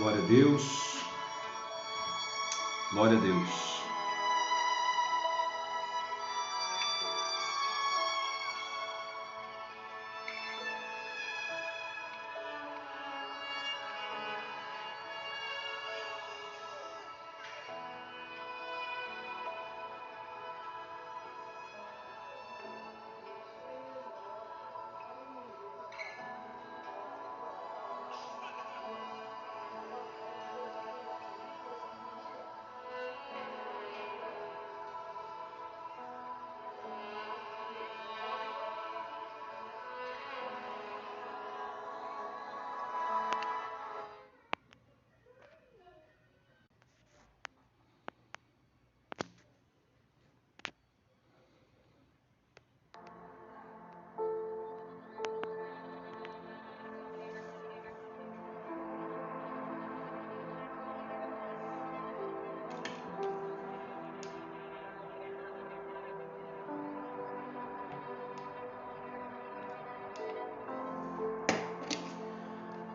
Glória a Deus. Glória a Deus.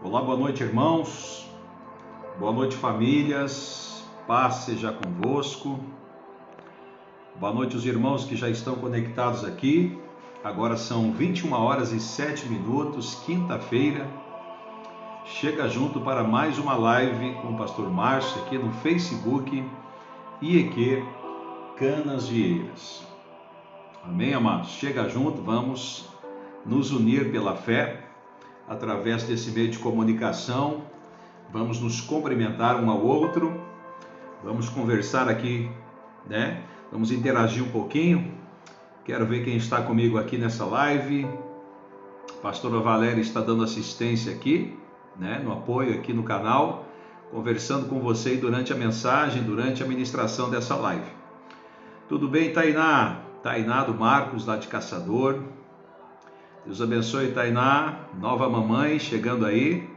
Olá, boa noite, irmãos. Boa noite, famílias. Paz seja convosco. Boa noite, os irmãos que já estão conectados aqui. Agora são 21h07, quinta-feira. Chega junto para mais uma live com o pastor Márcio aqui no Facebook IEQ Canasvieiras. Amém, amados? Chega junto, vamos nos unir pela fé. Através desse meio de comunicação, vamos nos cumprimentar um ao outro, vamos conversar aqui, né? Vamos interagir um pouquinho. Quero ver quem está comigo aqui nessa live. A pastora Valéria está dando assistência aqui, né? No apoio aqui no canal, conversando com você durante a mensagem, durante a ministração dessa live. Tudo bem, Tainá? Tainá do Marcos, lá de Caçador. Deus abençoe, Tainá, nova mamãe chegando aí.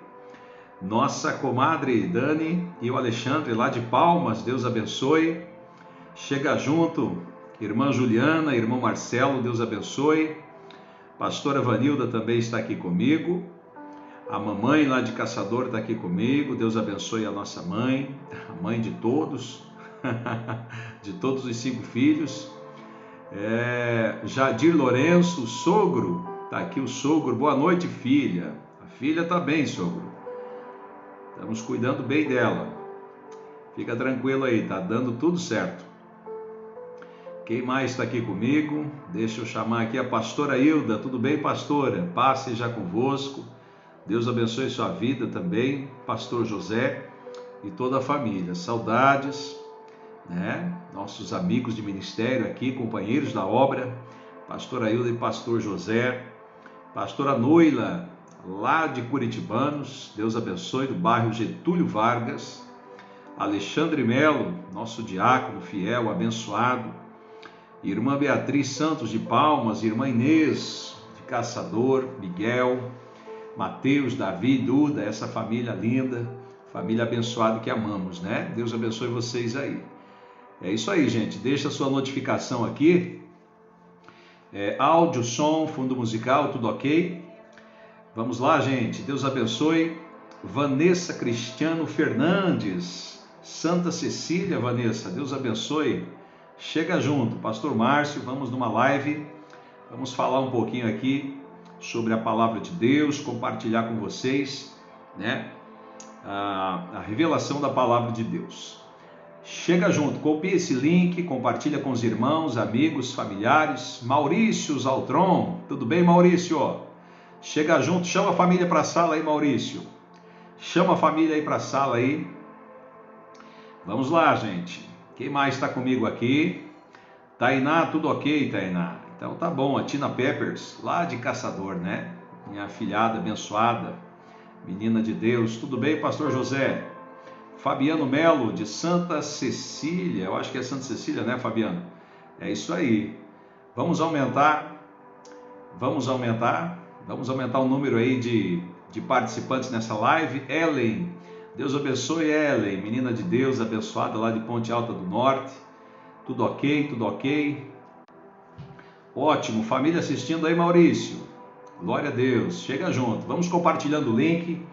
Nossa comadre Dani e o Alexandre lá de Palmas, Deus abençoe. Chega junto, irmã Juliana, irmão Marcelo, Deus abençoe. Pastora Vanilda também está aqui comigo. A mamãe lá de Caçador está aqui comigo, Deus abençoe a nossa mãe, a mãe de todos, de todos os 5 filhos. Jadir Lourenço, sogro. Está aqui o sogro. Boa noite, filha. A filha está bem, sogro. Estamos cuidando bem dela. Fica tranquilo aí, está dando tudo certo. Quem mais está aqui comigo? Deixa eu chamar aqui a pastora Hilda. Tudo bem, pastora? Paz seja convosco. Deus abençoe sua vida também. Pastor José e toda a família. Saudades, né? Nossos amigos de ministério aqui, companheiros da obra. Pastora Hilda e pastor José. Pastora Noila, lá de Curitibanos, Deus abençoe, do bairro Getúlio Vargas. Alexandre Melo, nosso diácono fiel, abençoado. Irmã Beatriz Santos de Palmas, irmã Inês de Caçador, Miguel, Mateus, Davi, Duda, essa família linda, família abençoada que amamos, né? Deus abençoe vocês aí. É isso aí, gente, deixa a sua notificação aqui. Áudio, som, fundo musical, tudo ok? Vamos lá, gente. Deus abençoe. Vanessa Cristiano Fernandes, Santa Cecília, Vanessa, Deus abençoe. Chega junto, pastor Márcio, vamos numa live. Vamos falar um pouquinho aqui sobre a palavra de Deus, compartilhar com vocês, né? A revelação da palavra de Deus. Chega junto, copia esse link, compartilha com os irmãos, amigos, familiares. Maurício Zaltron, tudo bem, Maurício? Chega junto, chama a família para a sala aí, Maurício. Chama a família aí para a sala aí. Vamos lá, gente. Quem mais está comigo aqui? Tainá, tudo ok, Tainá? Então tá bom, a Tina Peppers, lá de Caçador, né? Minha afilhada abençoada, menina de Deus. Tudo bem, pastor José? Fabiano Melo, de Santa Cecília, eu acho que é Santa Cecília, né, Fabiano? É isso aí. Vamos aumentar o número aí de participantes nessa live. Ellen, Deus abençoe, Ellen, menina de Deus, abençoada lá de Ponte Alta do Norte. Tudo ok, tudo ok. Ótimo, família assistindo aí, Maurício. Glória a Deus, chega junto. Vamos compartilhando o link.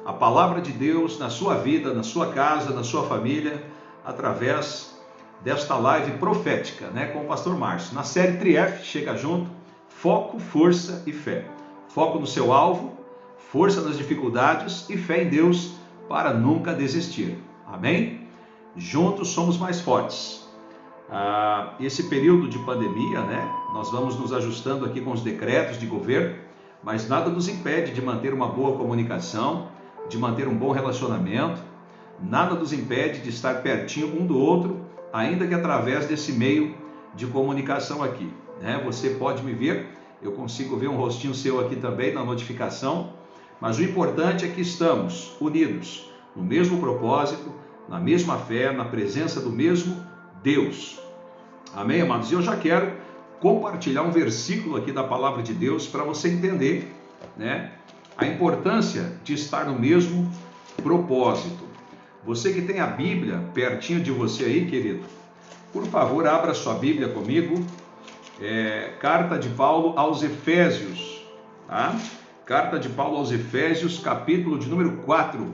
a palavra de Deus na sua vida, na sua casa, na sua família, através desta live profética, né, com o pastor Márcio. Na série TriF, chega junto, foco, força e fé. Foco no seu alvo, força nas dificuldades e fé em Deus para nunca desistir. Amém? Juntos somos mais fortes. Esse período de pandemia, né, nós vamos nos ajustando aqui com os decretos de governo, mas nada nos impede de manter uma boa comunicação, de manter um bom relacionamento, nada nos impede de estar pertinho um do outro, ainda que através desse meio de comunicação aqui, né? Você pode me ver, eu consigo ver um rostinho seu aqui também na notificação, mas o importante é que estamos unidos no mesmo propósito, na mesma fé, na presença do mesmo Deus. Amém, amados? E eu já quero compartilhar um versículo aqui da palavra de Deus para você entender, né, a importância de estar no mesmo propósito. Você que tem a Bíblia pertinho de você aí, querido, por favor, abra sua Bíblia comigo. Carta de Paulo aos Efésios, tá? Carta de Paulo aos Efésios, capítulo de número 4.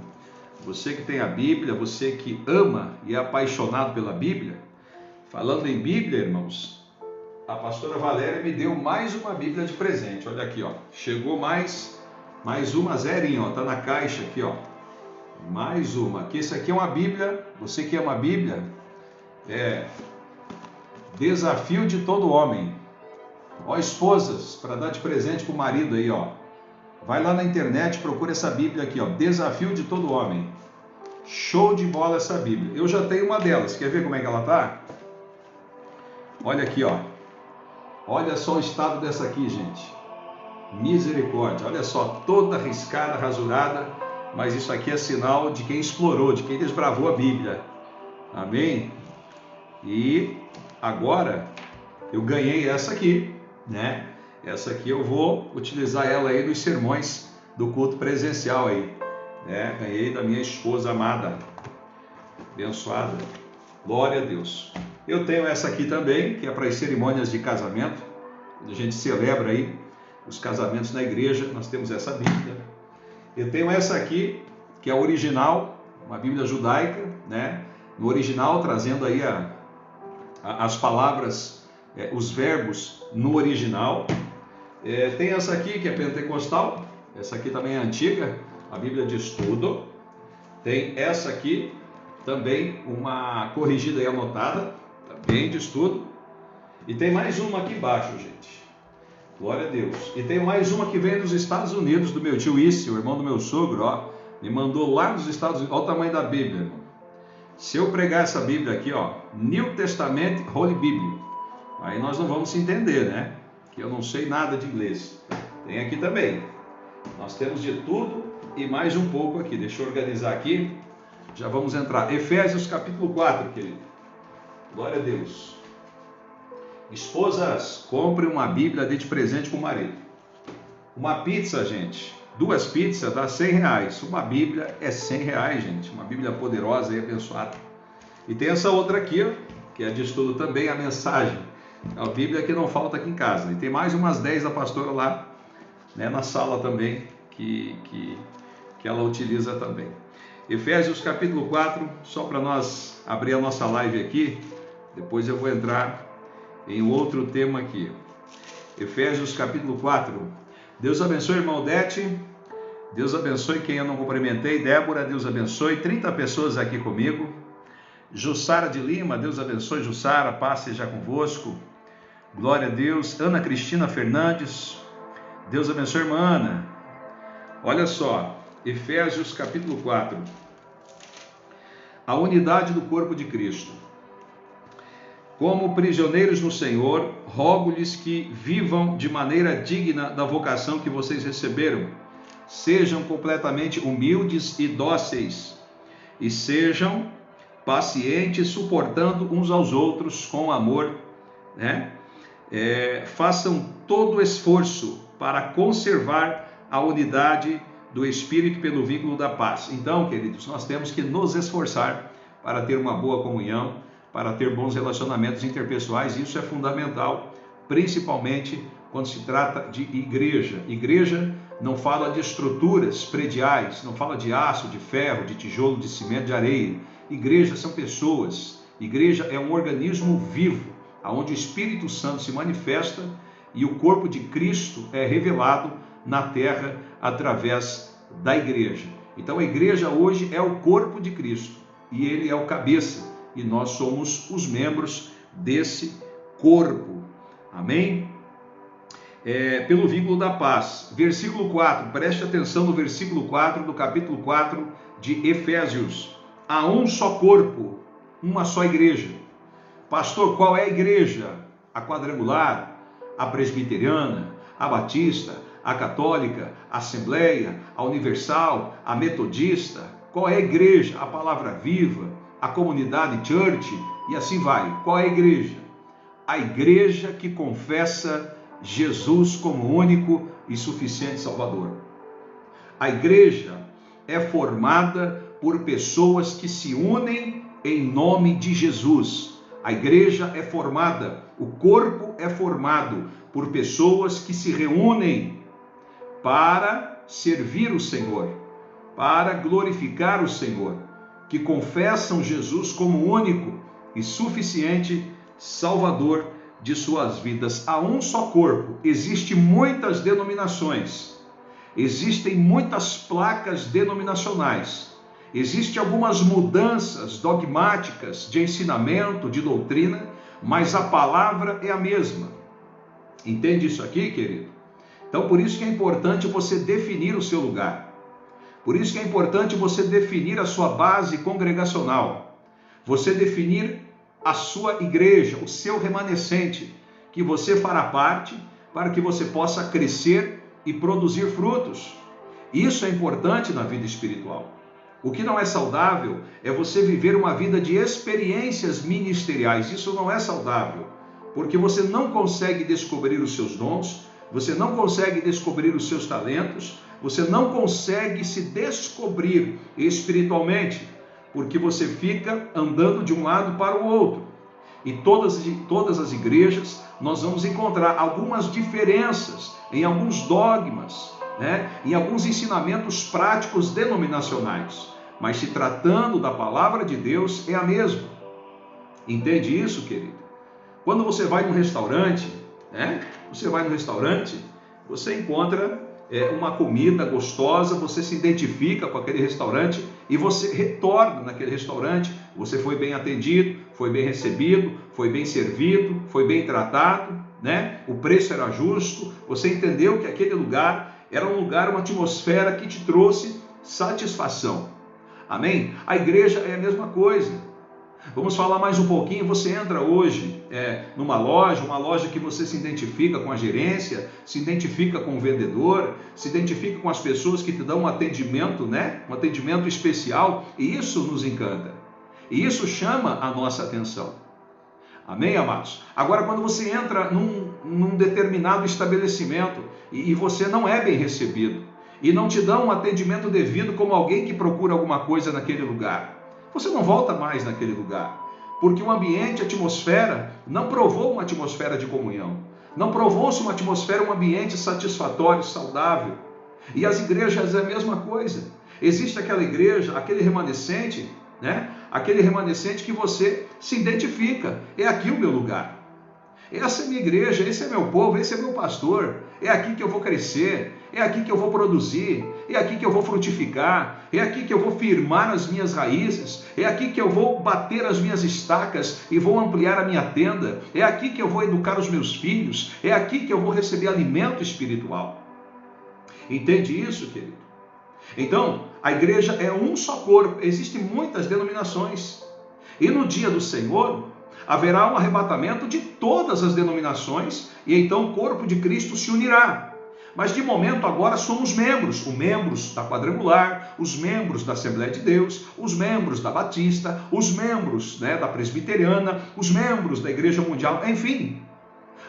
Você que tem a Bíblia, você que ama e é apaixonado pela Bíblia. Falando em Bíblia, irmãos, a pastora Valéria me deu mais uma Bíblia de presente. Olha aqui, ó. Chegou mais uma zerinha, ó. Tá na caixa aqui, ó. Mais uma. Aqui, esse aqui é uma Bíblia. Você que ama a Bíblia, Desafio de Todo Homem. Ó, esposas, para dar de presente pro marido aí, ó. Vai lá na internet, procura essa Bíblia aqui, ó. Desafio de Todo Homem. Show de bola essa Bíblia. Eu já tenho uma delas. Quer ver como é que ela tá? Olha aqui, ó. Olha só o estado dessa aqui, gente. Misericórdia. Olha só, toda riscada, rasurada, mas isso aqui é sinal de quem explorou, de quem desbravou a Bíblia. Amém? E agora eu ganhei essa aqui, né? Essa aqui eu vou utilizar ela aí nos sermões do culto presencial aí, né? Ganhei da minha esposa amada, abençoada. Glória a Deus. Eu tenho essa aqui também, que é para as cerimônias de casamento, quando a gente celebra aí os casamentos na igreja, nós temos essa Bíblia. Eu tenho essa aqui, que é a original, uma Bíblia judaica, né? No original, trazendo aí as palavras, os verbos no original. Tem essa aqui, que é pentecostal, essa aqui também é antiga, a Bíblia de estudo. Tem essa aqui, também uma corrigida e anotada, também de estudo. E tem mais uma aqui embaixo, gente. Glória a Deus. E tem mais uma que vem dos Estados Unidos, do meu tio Isse, o irmão do meu sogro, ó. Me mandou lá nos Estados Unidos. Olha o tamanho da Bíblia, irmão. Se eu pregar essa Bíblia aqui, ó, New Testament Holy Bible, aí nós não vamos se entender, né? Que eu não sei nada de inglês. Tem aqui também. Nós temos de tudo e mais um pouco aqui. Deixa eu organizar aqui. Já vamos entrar. Efésios capítulo 4, querido. Glória a Deus. Esposas, compre uma Bíblia, dê de presente para o marido. Uma pizza, gente, 2 pizzas dá R$100. Uma Bíblia é R$100, gente. Uma Bíblia poderosa e abençoada. E tem essa outra aqui, ó, que é de estudo também, a mensagem. É a Bíblia que não falta aqui em casa. E tem mais umas 10 da pastora lá, né, na sala também, que ela utiliza também. Efésios capítulo 4, só para nós abrir a nossa live aqui, depois eu vou entrar em outro tema aqui. Efésios capítulo 4. Deus abençoe, irmão Odete. Deus abençoe quem eu não cumprimentei. Débora, Deus abençoe. 30 pessoas aqui comigo. Jussara de Lima, Deus abençoe. Jussara, paz seja convosco. Glória a Deus. Ana Cristina Fernandes. Deus abençoe, irmã Ana. Olha só, Efésios capítulo 4. A unidade do corpo de Cristo. Como prisioneiros no Senhor, rogo-lhes que vivam de maneira digna da vocação que vocês receberam. Sejam completamente humildes e dóceis, e sejam pacientes, suportando uns aos outros com amor, né? Façam todo o esforço para conservar a unidade do Espírito pelo vínculo da paz. Então, queridos, nós temos que nos esforçar para ter uma boa comunhão, para ter bons relacionamentos interpessoais. Isso é fundamental, principalmente quando se trata de igreja. Igreja não fala de estruturas prediais, não fala de aço, de ferro, de tijolo, de cimento, de areia. Igreja são pessoas. Igreja é um organismo vivo, onde o Espírito Santo se manifesta e o corpo de Cristo é revelado na terra através da igreja. Então a igreja hoje é o corpo de Cristo e ele é o cabeça e nós somos os membros desse corpo. Amém? Pelo vínculo da paz. Versículo 4, preste atenção no versículo 4 do capítulo 4 de Efésios. Há um só corpo, uma só igreja. Pastor, qual é a igreja? A quadrangular, a presbiteriana, a batista, a católica, a assembleia, a universal, a metodista. Qual é a igreja? A palavra viva, a comunidade church e assim vai. Qual é a igreja? A igreja que confessa Jesus como único e suficiente Salvador. A igreja é formada por pessoas que se unem em nome de Jesus. A igreja é formada, o corpo é formado por pessoas que se reúnem para servir o Senhor, para glorificar o Senhor, que confessam Jesus como único e suficiente Salvador de suas vidas. Há um só corpo. Existem muitas denominações, existem muitas placas denominacionais, existem algumas mudanças dogmáticas de ensinamento, de doutrina, mas a palavra é a mesma. Entende isso aqui, querido? Então, por isso que é importante você definir o seu lugar. Por isso que é importante você definir a sua base congregacional. Você definir a sua igreja, o seu remanescente, que você fará parte, para que você possa crescer e produzir frutos. Isso é importante na vida espiritual. O que não é saudável é você viver uma vida de experiências ministeriais. Isso não é saudável, porque você não consegue descobrir os seus dons, você não consegue descobrir os seus talentos, você não consegue se descobrir espiritualmente, porque você fica andando de um lado para o outro. E todas as igrejas nós vamos encontrar algumas diferenças em alguns dogmas, em alguns ensinamentos práticos denominacionais. Mas se tratando da palavra de Deus, é a mesma. Entende isso, querido? Quando você vai num restaurante, você encontra uma comida gostosa, você se identifica com aquele restaurante e você retorna naquele restaurante. Você foi bem atendido, foi bem recebido, foi bem servido, foi bem tratado, o preço era justo, você entendeu que aquele lugar era um lugar, uma atmosfera que te trouxe satisfação. Amém? A igreja é a mesma coisa. Vamos falar mais um pouquinho. Você entra hoje numa loja, uma loja que você se identifica com a gerência, se identifica com o vendedor, se identifica com as pessoas que te dão um atendimento, um atendimento especial, e isso nos encanta. E isso chama a nossa atenção. Amém, amados? Agora, quando você entra num determinado estabelecimento e você não é bem recebido, e não te dão um atendimento devido como alguém que procura alguma coisa naquele lugar, você não volta mais naquele lugar, porque o ambiente, a atmosfera, não provou uma atmosfera de comunhão, não provou-se uma atmosfera, um ambiente satisfatório, saudável. E as igrejas é a mesma coisa. Existe aquela igreja, aquele remanescente, aquele remanescente que você se identifica, é aqui o meu lugar. Essa é minha igreja, esse é meu povo, esse é meu pastor, é aqui que eu vou crescer, é aqui que eu vou produzir, é aqui que eu vou frutificar, é aqui que eu vou firmar as minhas raízes, é aqui que eu vou bater as minhas estacas e vou ampliar a minha tenda, é aqui que eu vou educar os meus filhos, é aqui que eu vou receber alimento espiritual. Entende isso, querido? Então, a igreja é um só corpo, existem muitas denominações, e no dia do Senhor haverá um arrebatamento de todas as denominações, e então o corpo de Cristo se unirá. Mas de momento agora somos membros, os membros da quadrangular, os membros da Assembleia de Deus, os membros da Batista, os membros da Presbiteriana, os membros da Igreja Mundial, enfim.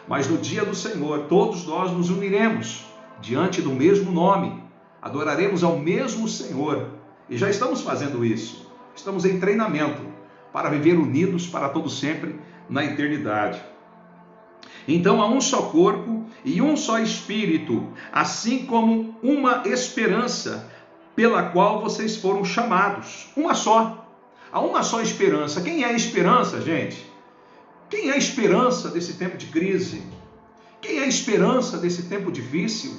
Mas no dia do Senhor, todos nós nos uniremos diante do mesmo nome, adoraremos ao mesmo Senhor, e já estamos fazendo isso, estamos em treinamento para viver unidos para todo sempre na eternidade. Então há um só corpo e um só Espírito, assim como uma esperança pela qual vocês foram chamados. Uma só. Há uma só esperança. Quem é a esperança, gente? Quem é a esperança desse tempo de crise? Quem é a esperança desse tempo difícil?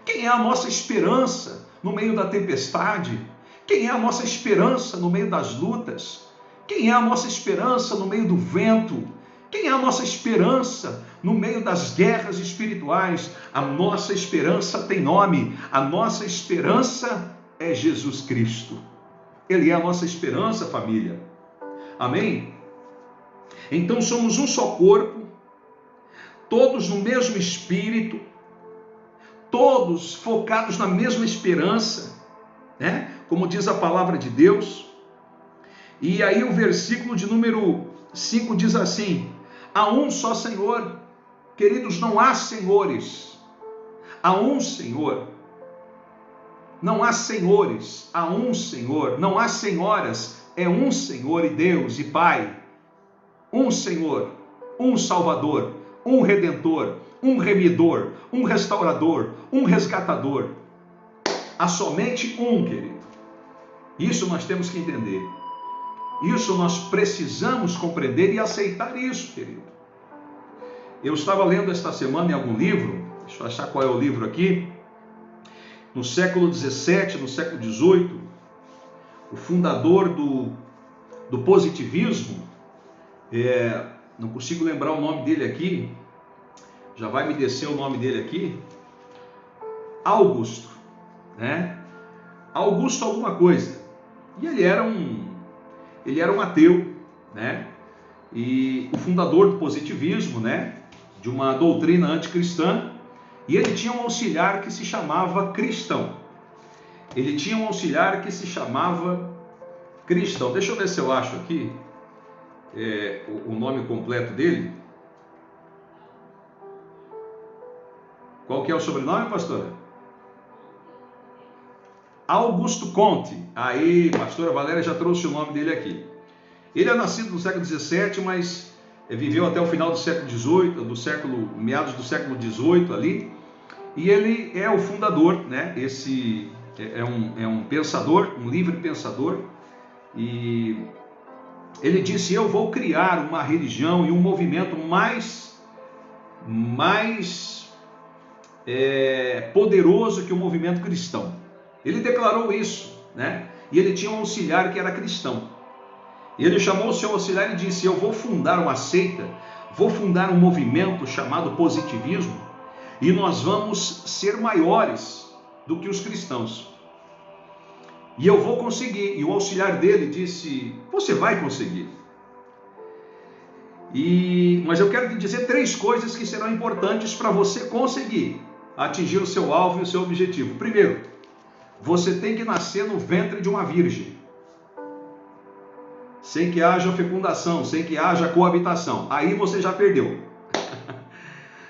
Quem é a nossa esperança no meio da tempestade? Quem é a nossa esperança no meio das lutas? Quem é a nossa esperança no meio do vento? Quem é a nossa esperança no meio das guerras espirituais? A nossa esperança tem nome. A nossa esperança é Jesus Cristo. Ele é a nossa esperança, família. Amém? Então somos um só corpo, todos no mesmo espírito, todos focados na mesma esperança, né? Como diz a palavra de Deus. E aí o versículo de número 5 diz assim: há um só Senhor. Queridos, não há senhores. Há um Senhor. Não há senhores. Há um Senhor. Não há senhoras. É um Senhor e Deus e Pai. Um Senhor. Um Salvador. Um Redentor. Um Remidor. Um Restaurador. Um Resgatador. Há somente um, querido. Isso nós temos que entender. Isso nós precisamos compreender e aceitar isso, querido. Eu estava lendo esta semana em algum livro, deixa eu achar qual é o livro aqui, no século XVII, no século XVIII, o fundador do positivismo, não consigo lembrar o nome dele aqui, já vai me descer o nome dele aqui, Augusto, né? Augusto alguma coisa, e ele era um ateu, né? E o fundador do positivismo, né? De uma doutrina anticristã, e ele tinha um auxiliar que se chamava cristão. Ele tinha um auxiliar que se chamava cristão. Deixa eu ver se eu acho aqui o nome completo dele. Qual que é o sobrenome, pastora? Augusto Conte. Aí, pastora Valéria já trouxe o nome dele aqui. Ele é nascido no século XVII, mas viveu até o final do século XVIII, meados do século XVIII ali, e ele é o fundador, né? Esse é um pensador, um livre pensador, e ele disse: eu vou criar uma religião e um movimento mais poderoso que o movimento cristão. Ele declarou isso, né? E ele tinha um auxiliar que era cristão. E ele chamou o seu auxiliar e disse: eu vou fundar uma seita, vou fundar um movimento chamado positivismo, e nós vamos ser maiores do que os cristãos. E eu vou conseguir. E o auxiliar dele disse: você vai conseguir. Mas eu quero te dizer 3 coisas que serão importantes para você conseguir atingir o seu alvo e o seu objetivo. Primeiro, você tem que nascer no ventre de uma virgem, sem que haja fecundação, sem que haja coabitação. Aí você já perdeu.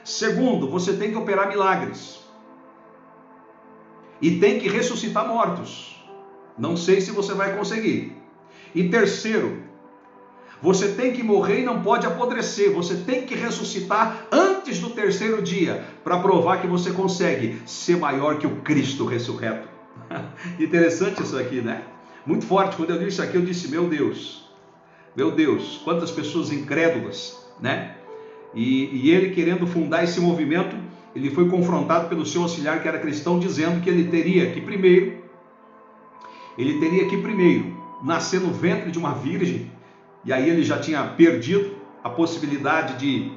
Segundo, você tem que operar milagres. E tem que ressuscitar mortos. Não sei se você vai conseguir. E terceiro, você tem que morrer e não pode apodrecer. Você tem que ressuscitar antes do 3º dia, para provar que você consegue ser maior que o Cristo ressurreto. Interessante isso aqui, né? Muito forte. Quando eu li isso aqui, eu disse: meu Deus, quantas pessoas incrédulas, né? E ele, querendo fundar esse movimento, ele foi confrontado pelo seu auxiliar, que era cristão, dizendo que ele teria que primeiro nascer no ventre de uma virgem, e aí ele já tinha perdido a possibilidade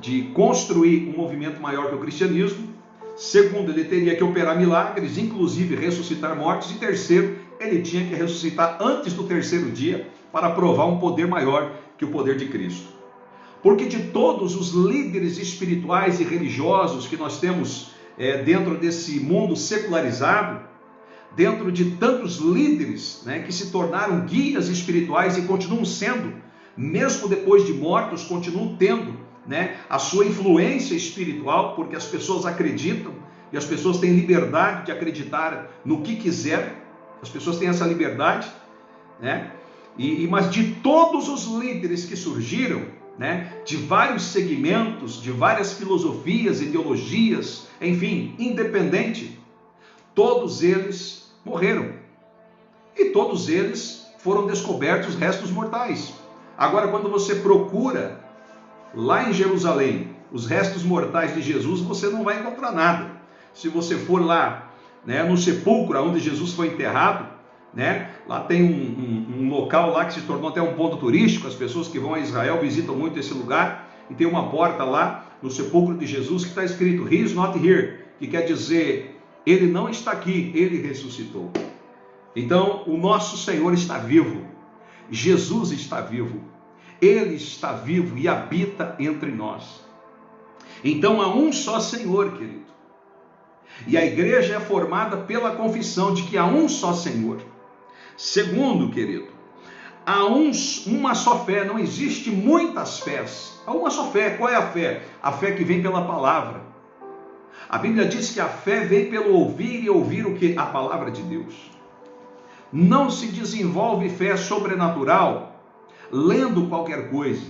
de construir um movimento maior que o cristianismo. Segundo, ele teria que operar milagres, inclusive ressuscitar mortos. E terceiro, ele tinha que ressuscitar antes do 3º dia, para provar um poder maior que o poder de Cristo. Porque de todos os líderes espirituais e religiosos que nós temos dentro desse mundo secularizado, dentro de tantos líderes, né, que se tornaram guias espirituais e continuam sendo, mesmo depois de mortos, continuam tendo, né, a sua influência espiritual, porque as pessoas acreditam, e as pessoas têm liberdade de acreditar no que quiser, as pessoas têm essa liberdade, né? Mas de todos os líderes que surgiram, né, de vários segmentos, de várias filosofias, ideologias, enfim, independente, todos eles morreram. E todos eles foram descobertos restos mortais. Agora, quando você procura lá em Jerusalém os restos mortais de Jesus, você não vai encontrar nada. Se você for lá, né, no sepulcro onde Jesus foi enterrado, né, lá tem um local lá que se tornou até um ponto turístico. As pessoas que vão a Israel visitam muito esse lugar, e tem uma porta lá no sepulcro de Jesus que está escrito He is not here, que quer dizer, ele não está aqui, ele ressuscitou. Então o nosso Senhor está vivo, Jesus está vivo, ele está vivo e habita entre nós. Então há um só Senhor, querido, e a igreja é formada pela confissão de que há um só Senhor. Segundo, querido, há uma só fé, não existe muitas fés, há uma só fé. Qual é a fé? A fé que vem pela palavra. A Bíblia diz que a fé vem pelo ouvir, e ouvir o que? A palavra de Deus. Não se desenvolve fé sobrenatural lendo qualquer coisa.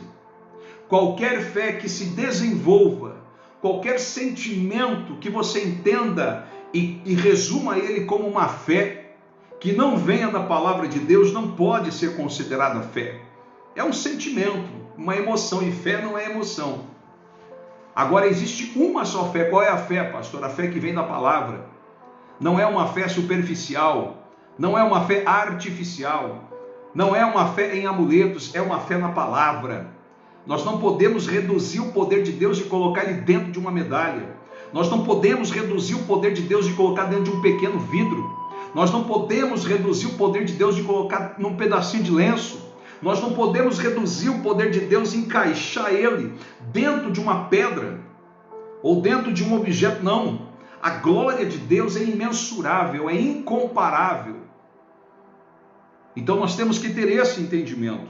Qualquer fé que se desenvolva, qualquer sentimento que você entenda e resuma ele como uma fé, que não venha da palavra de Deus, não pode ser considerada fé. É um sentimento, uma emoção, e fé não é emoção. Agora existe uma só fé. Qual é a fé, pastor? A fé que vem da palavra. Não é uma fé superficial, não é uma fé artificial, não é uma fé em amuletos, é uma fé na palavra. Nós não podemos reduzir o poder de Deus e colocar ele dentro de uma medalha. Nós não podemos reduzir o poder de Deus e colocar dentro de um pequeno vidro. Nós não podemos reduzir o poder de Deus e colocar num pedacinho de lenço. Nós não podemos reduzir o poder de Deus e encaixar ele dentro de uma pedra ou dentro de um objeto. Não. A glória de Deus é imensurável, é incomparável. Então nós temos que ter esse entendimento,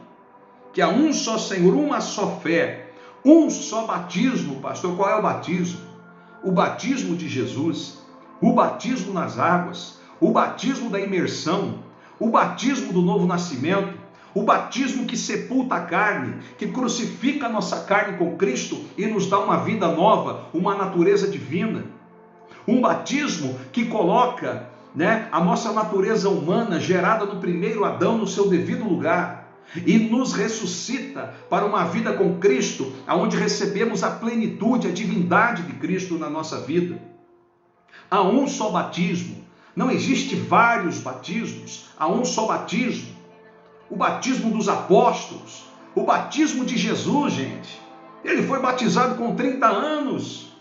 que há um só Senhor, uma só fé, um só batismo. Pastor, qual é o batismo? O batismo de Jesus, o batismo nas águas, o batismo da imersão, o batismo do novo nascimento, o batismo que sepulta a carne, que crucifica a nossa carne com Cristo e nos dá uma vida nova, uma natureza divina. Um batismo que coloca, né, a nossa natureza humana gerada no primeiro Adão no seu devido lugar e nos ressuscita para uma vida com Cristo, onde recebemos a plenitude, a divindade de Cristo na nossa vida. Há um só batismo. Não existe vários batismos, há um só batismo. O batismo dos apóstolos, o batismo de Jesus, gente. Ele foi batizado com 30 anos.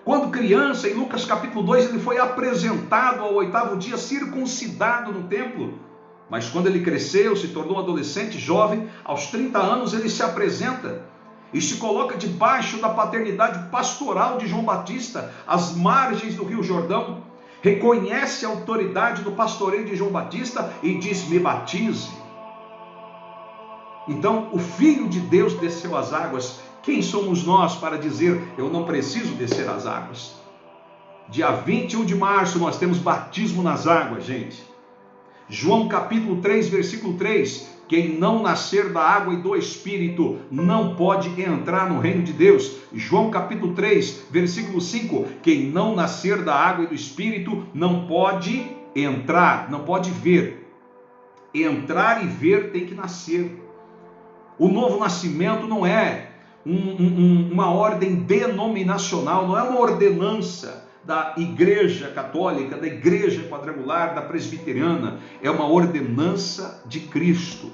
Quando criança, em Lucas capítulo 2, ele foi apresentado ao 8º dia, circuncidado no templo. Mas quando ele cresceu, se tornou adolescente, jovem, aos 30 anos ele se apresenta e se coloca debaixo da paternidade pastoral de João Batista, às margens do Rio Jordão. Reconhece a autoridade do pastoreio de João Batista e diz: me batize. Então o Filho de Deus desceu às águas. Quem somos nós para dizer eu não preciso descer às águas? Dia 21 de março nós temos batismo nas águas, gente. João capítulo 3, versículo 3. Quem não nascer da água e do Espírito não pode entrar no reino de Deus. João capítulo 3, versículo 5. Quem não nascer da água e do Espírito não pode entrar, não pode ver. Entrar e ver tem que nascer. O novo nascimento não é uma ordem denominacional, não é uma ordenança da Igreja Católica, da Igreja Quadrangular, da Presbiteriana. É uma ordenança de Cristo.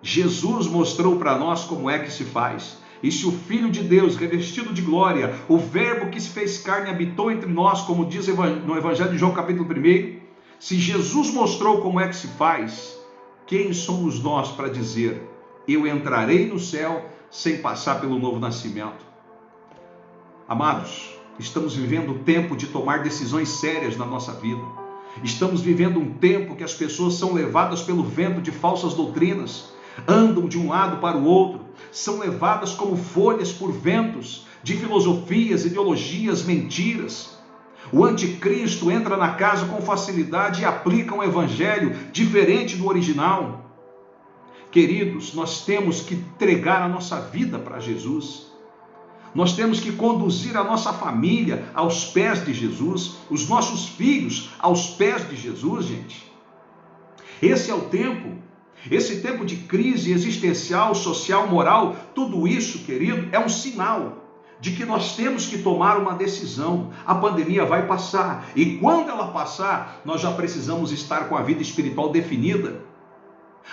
Jesus mostrou para nós como é que se faz. E se o Filho de Deus, revestido de glória, o Verbo que se fez carne, habitou entre nós, como diz no Evangelho de João capítulo 1, se Jesus mostrou como é que se faz, quem somos nós para dizer eu entrarei no céu sem passar pelo novo nascimento? Amados, estamos vivendo o tempo de tomar decisões sérias na nossa vida. Estamos vivendo um tempo que as pessoas são levadas pelo vento de falsas doutrinas, andam de um lado para o outro, são levadas como folhas por ventos de filosofias, ideologias, mentiras. O anticristo entra na casa com facilidade e aplica um evangelho diferente do original. Queridos, nós temos que entregar a nossa vida para Jesus. Nós temos que conduzir a nossa família aos pés de Jesus, os nossos filhos aos pés de Jesus, gente. Esse é o tempo. Esse tempo de crise existencial, social, moral, tudo isso, querido, é um sinal de que nós temos que tomar uma decisão. A pandemia vai passar, e quando ela passar, nós já precisamos estar com a vida espiritual definida.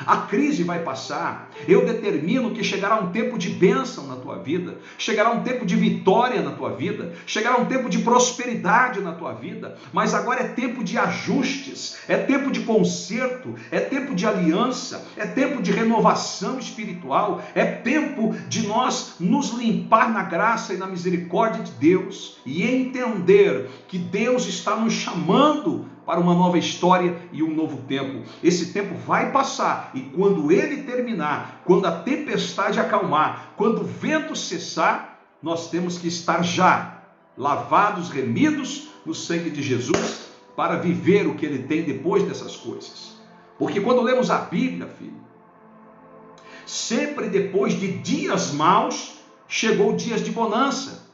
A crise vai passar. Eu determino que chegará um tempo de bênção na tua vida, chegará um tempo de vitória na tua vida, chegará um tempo de prosperidade na tua vida, mas agora é tempo de ajustes, é tempo de conserto, é tempo de aliança, é tempo de renovação espiritual, é tempo de nós nos limpar na graça e na misericórdia de Deus e entender que Deus está nos chamando para uma nova história e um novo tempo. Esse tempo vai passar, e quando ele terminar, quando a tempestade acalmar, quando o vento cessar, nós temos que estar já lavados, remidos no sangue de Jesus, para viver o que ele tem depois dessas coisas. Porque quando lemos a Bíblia, filho, sempre depois de dias maus, chegou dias de bonança.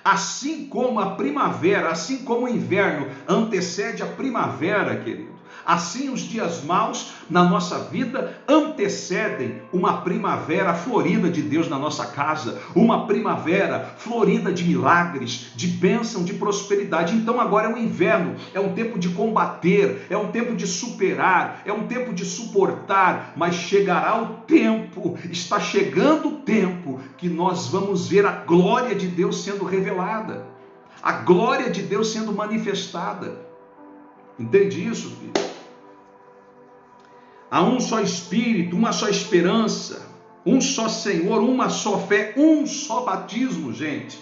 Assim como a primavera, assim como o inverno antecede a primavera, querido, assim os dias maus na nossa vida antecedem uma primavera florida de Deus na nossa casa, uma primavera florida de milagres, de bênção, de prosperidade. Então agora é o inverno, é um tempo de combater, é um tempo de superar, é um tempo de suportar, mas chegará o tempo, está chegando o tempo que nós vamos ver a glória de Deus sendo revelada, a glória de Deus sendo manifestada. Entende isso, filho? Há um só Espírito, uma só esperança, um só Senhor, uma só fé, um só batismo, gente.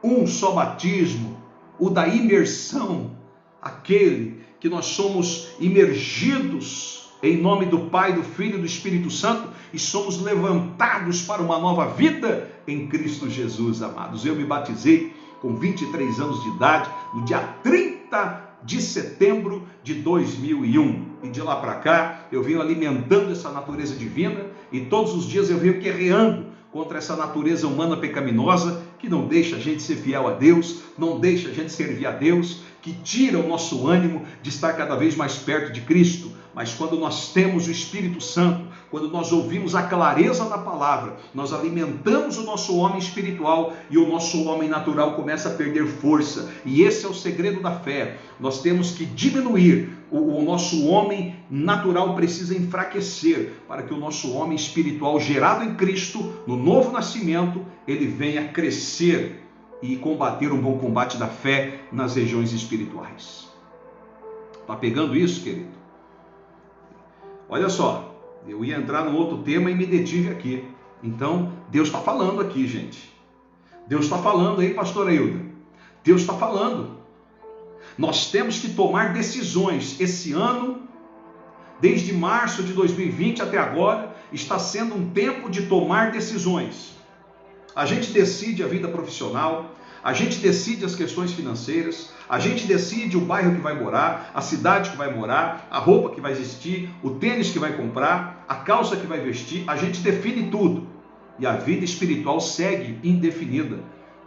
Um só batismo, o da imersão, aquele que nós somos imergidos em nome do Pai, do Filho e do Espírito Santo e somos levantados para uma nova vida em Cristo Jesus, amados. Eu me batizei com 23 anos de idade, no dia 30 de setembro de 2001. E de lá para cá, eu venho alimentando essa natureza divina e todos os dias eu venho guerreando contra essa natureza humana pecaminosa que não deixa a gente ser fiel a Deus, não deixa a gente servir a Deus, que tira o nosso ânimo de estar cada vez mais perto de Cristo. Mas quando nós temos o Espírito Santo, quando nós ouvimos a clareza da palavra, nós alimentamos o nosso homem espiritual e o nosso homem natural começa a perder força. E esse é o segredo da fé. Nós temos que diminuir. O nosso homem natural precisa enfraquecer para que o nosso homem espiritual, gerado em Cristo, no novo nascimento, ele venha crescer e combater um bom combate da fé nas regiões espirituais. Está pegando isso, querido? Olha só, eu ia entrar no outro tema e me detive aqui. Então, Deus está falando aqui, gente. Deus está falando aí, pastora Hilda. Deus está falando. Nós temos que tomar decisões. Esse ano, desde março de 2020 até agora, está sendo um tempo de tomar decisões. A gente decide a vida profissional, a gente decide as questões financeiras, a gente decide o bairro que vai morar, a cidade que vai morar, a roupa que vai vestir, o tênis que vai comprar, a calça que vai vestir, a gente define tudo. E a vida espiritual segue indefinida.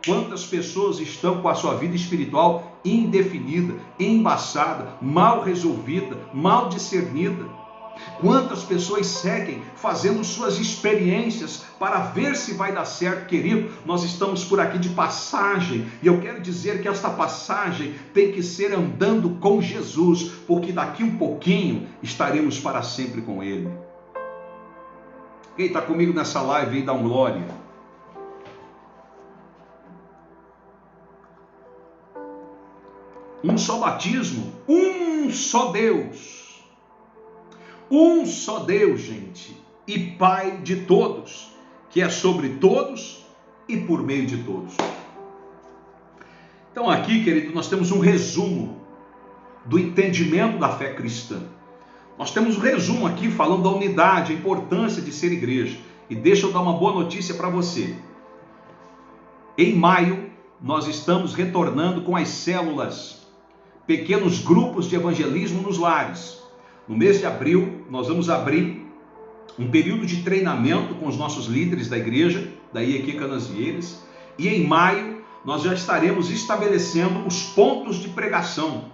Quantas pessoas estão com a sua vida espiritual indefinida, embaçada, mal resolvida, mal discernida? Quantas pessoas seguem fazendo suas experiências para ver se vai dar certo, querido? Nós estamos por aqui de passagem e eu quero dizer que esta passagem tem que ser andando com Jesus, porque daqui um pouquinho estaremos para sempre com Ele. Quem está comigo nessa live aí, dá um glória. Um só batismo, um só Deus. Um só Deus, gente, e Pai de todos, que é sobre todos e por meio de todos. Então aqui, querido, nós temos um resumo do entendimento da fé cristã. Nós temos um resumo aqui falando da unidade, a importância de ser igreja. E deixa eu dar uma boa notícia para você. Em maio, nós estamos retornando com as células, pequenos grupos de evangelismo nos lares. No mês de abril, nós vamos abrir um período de treinamento com os nossos líderes da igreja, da IEQ Canasvieiras, e em maio nós já estaremos estabelecendo os pontos de pregação,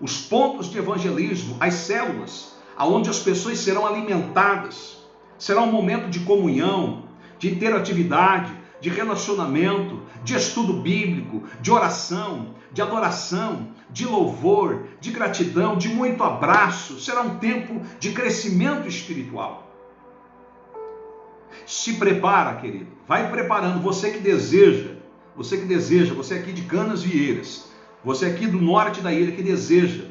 os pontos de evangelismo, as células, aonde as pessoas serão alimentadas. Será um momento de comunhão, de interatividade, de relacionamento, de estudo bíblico, de oração, de adoração, de louvor, de gratidão, de muito abraço. Será um tempo de crescimento espiritual. Se prepara, querido, vai preparando. Você que deseja, você aqui de Canasvieiras, você aqui do norte da ilha que deseja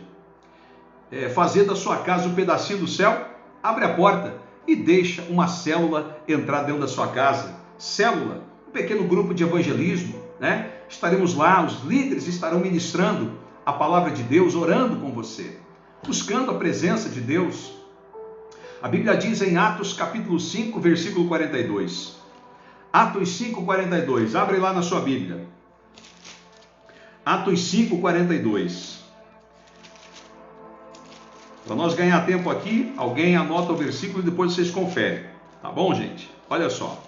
fazer da sua casa um pedacinho do céu, abre a porta e deixa uma célula entrar dentro da sua casa. Célula, um pequeno grupo de evangelismo, né? Estaremos lá, os líderes estarão ministrando a palavra de Deus, orando com você, buscando a presença de Deus. A Bíblia diz em Atos capítulo 5, versículo 42. Atos 5, 42. Abre lá na sua Bíblia. Atos 5, 42. Para nós ganhar tempo aqui, alguém anota o versículo e depois vocês conferem. Tá bom, gente? Olha só.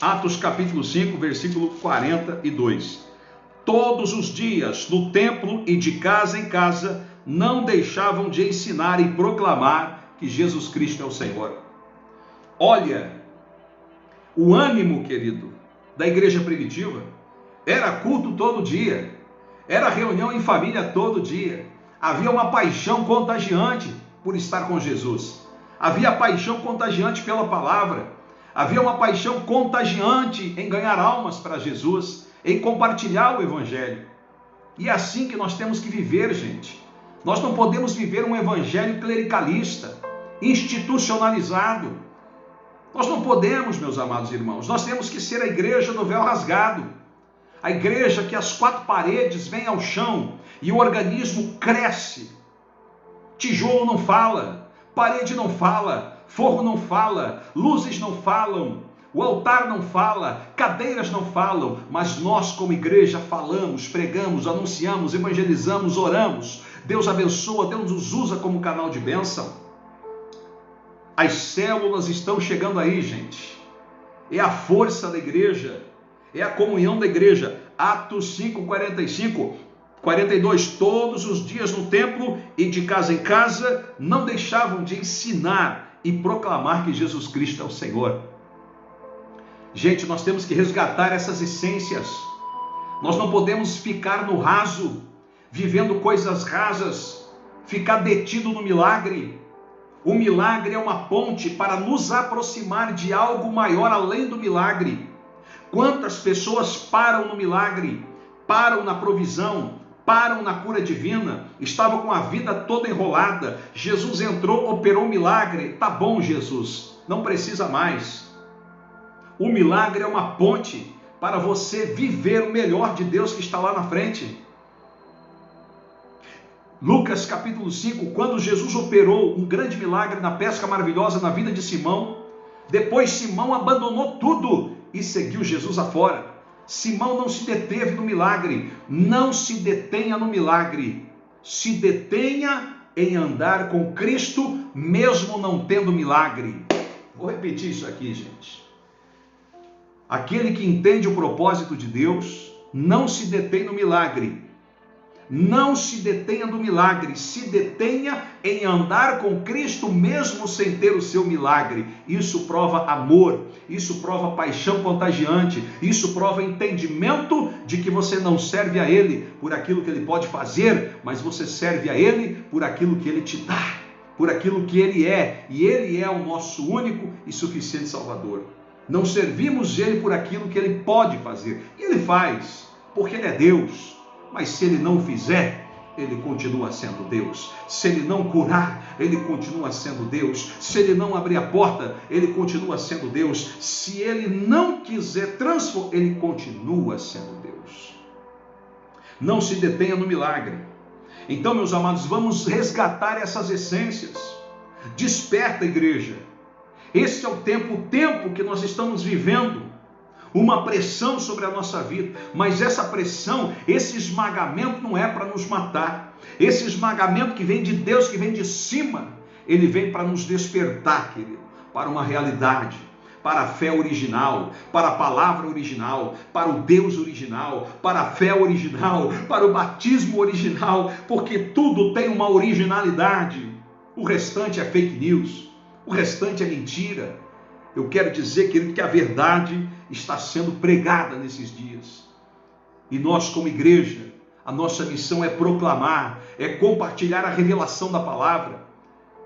Atos capítulo 5, versículo 42. Todos os dias, no templo e de casa em casa, não deixavam de ensinar e proclamar que Jesus Cristo é o Senhor. Olha, o ânimo, querido, da igreja primitiva era culto todo dia, era reunião em família todo dia. Havia uma paixão contagiante por estar com Jesus. Havia paixão contagiante pela palavra. Havia uma paixão contagiante em ganhar almas para Jesus, em compartilhar o evangelho. E é assim que nós temos que viver, gente. Nós não podemos viver um evangelho clericalista, institucionalizado. Nós não podemos, meus amados irmãos. Nós temos que ser a igreja do véu rasgado. A igreja que as quatro paredes vêm ao chão e o organismo cresce. Tijolo não fala, parede não fala, forro não fala, luzes não falam, o altar não fala, cadeiras não falam, mas nós como igreja falamos, pregamos, anunciamos, evangelizamos, oramos. Deus abençoa, Deus nos usa como canal de bênção. As células estão chegando aí, gente. É a força da igreja, é a comunhão da igreja. Atos 5, 45, 42. Todos os dias no templo e de casa em casa não deixavam de ensinar e proclamar que Jesus Cristo é o Senhor. Gente, nós temos que resgatar essas essências. Nós não podemos ficar no raso, vivendo coisas rasas, ficar detido no milagre. O milagre é uma ponte para nos aproximar de algo maior além do milagre. Quantas pessoas param no milagre, param na provisão, param na cura divina, estavam com a vida toda enrolada. Jesus entrou, operou o milagre. Tá bom, Jesus, não precisa mais. O milagre é uma ponte para você viver o melhor de Deus que está lá na frente. Lucas capítulo 5, quando Jesus operou um grande milagre na pesca maravilhosa na vida de Simão, depois Simão abandonou tudo e seguiu Jesus afora. Simão não se deteve no milagre. Não se detenha no milagre. Se detenha em andar com Cristo, mesmo não tendo milagre. Vou repetir isso aqui, gente. Aquele que entende o propósito de Deus não se detém no milagre. Não se detenha no milagre, se detenha em andar com Cristo mesmo sem ter o seu milagre. Isso prova amor, isso prova paixão contagiante, isso prova entendimento de que você não serve a Ele por aquilo que Ele pode fazer, mas você serve a Ele por aquilo que Ele te dá, por aquilo que Ele é, e Ele é o nosso único e suficiente Salvador. Não servimos Ele por aquilo que Ele pode fazer, e Ele faz, porque Ele é Deus. Mas se Ele não fizer, Ele continua sendo Deus. Se Ele não curar, Ele continua sendo Deus. Se Ele não abrir a porta, Ele continua sendo Deus. Se Ele não quiser transformar, Ele continua sendo Deus. Não se detenha no milagre. Então, meus amados, vamos resgatar essas essências. Desperta, igreja. Esse é o tempo que nós estamos vivendo. Uma pressão sobre a nossa vida, mas essa pressão, esse esmagamento não é para nos matar. Esse esmagamento que vem de Deus, que vem de cima, ele vem para nos despertar, querido, para uma realidade, para a fé original, para a palavra original, para o Deus original, para a fé original, para o batismo original, porque tudo tem uma originalidade. O restante é fake news, o restante é mentira. Eu quero dizer, querido, que a verdade está sendo pregada nesses dias. E nós, como igreja, a nossa missão é proclamar, é compartilhar a revelação da palavra.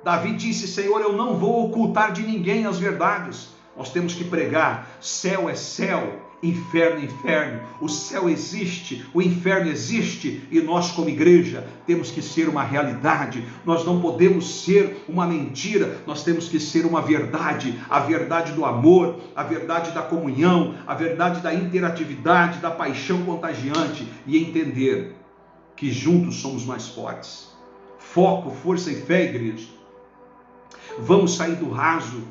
Davi disse: Senhor, eu não vou ocultar de ninguém as verdades. Nós temos que pregar: céu é céu, inferno é inferno. O céu existe, o inferno existe, e nós, como igreja, temos que ser uma realidade. Nós não podemos ser uma mentira, nós temos que ser uma verdade, a verdade do amor, a verdade da comunhão, a verdade da interatividade, da paixão contagiante, e entender que juntos somos mais fortes. Foco, força e fé, igreja. Vamos sair do raso,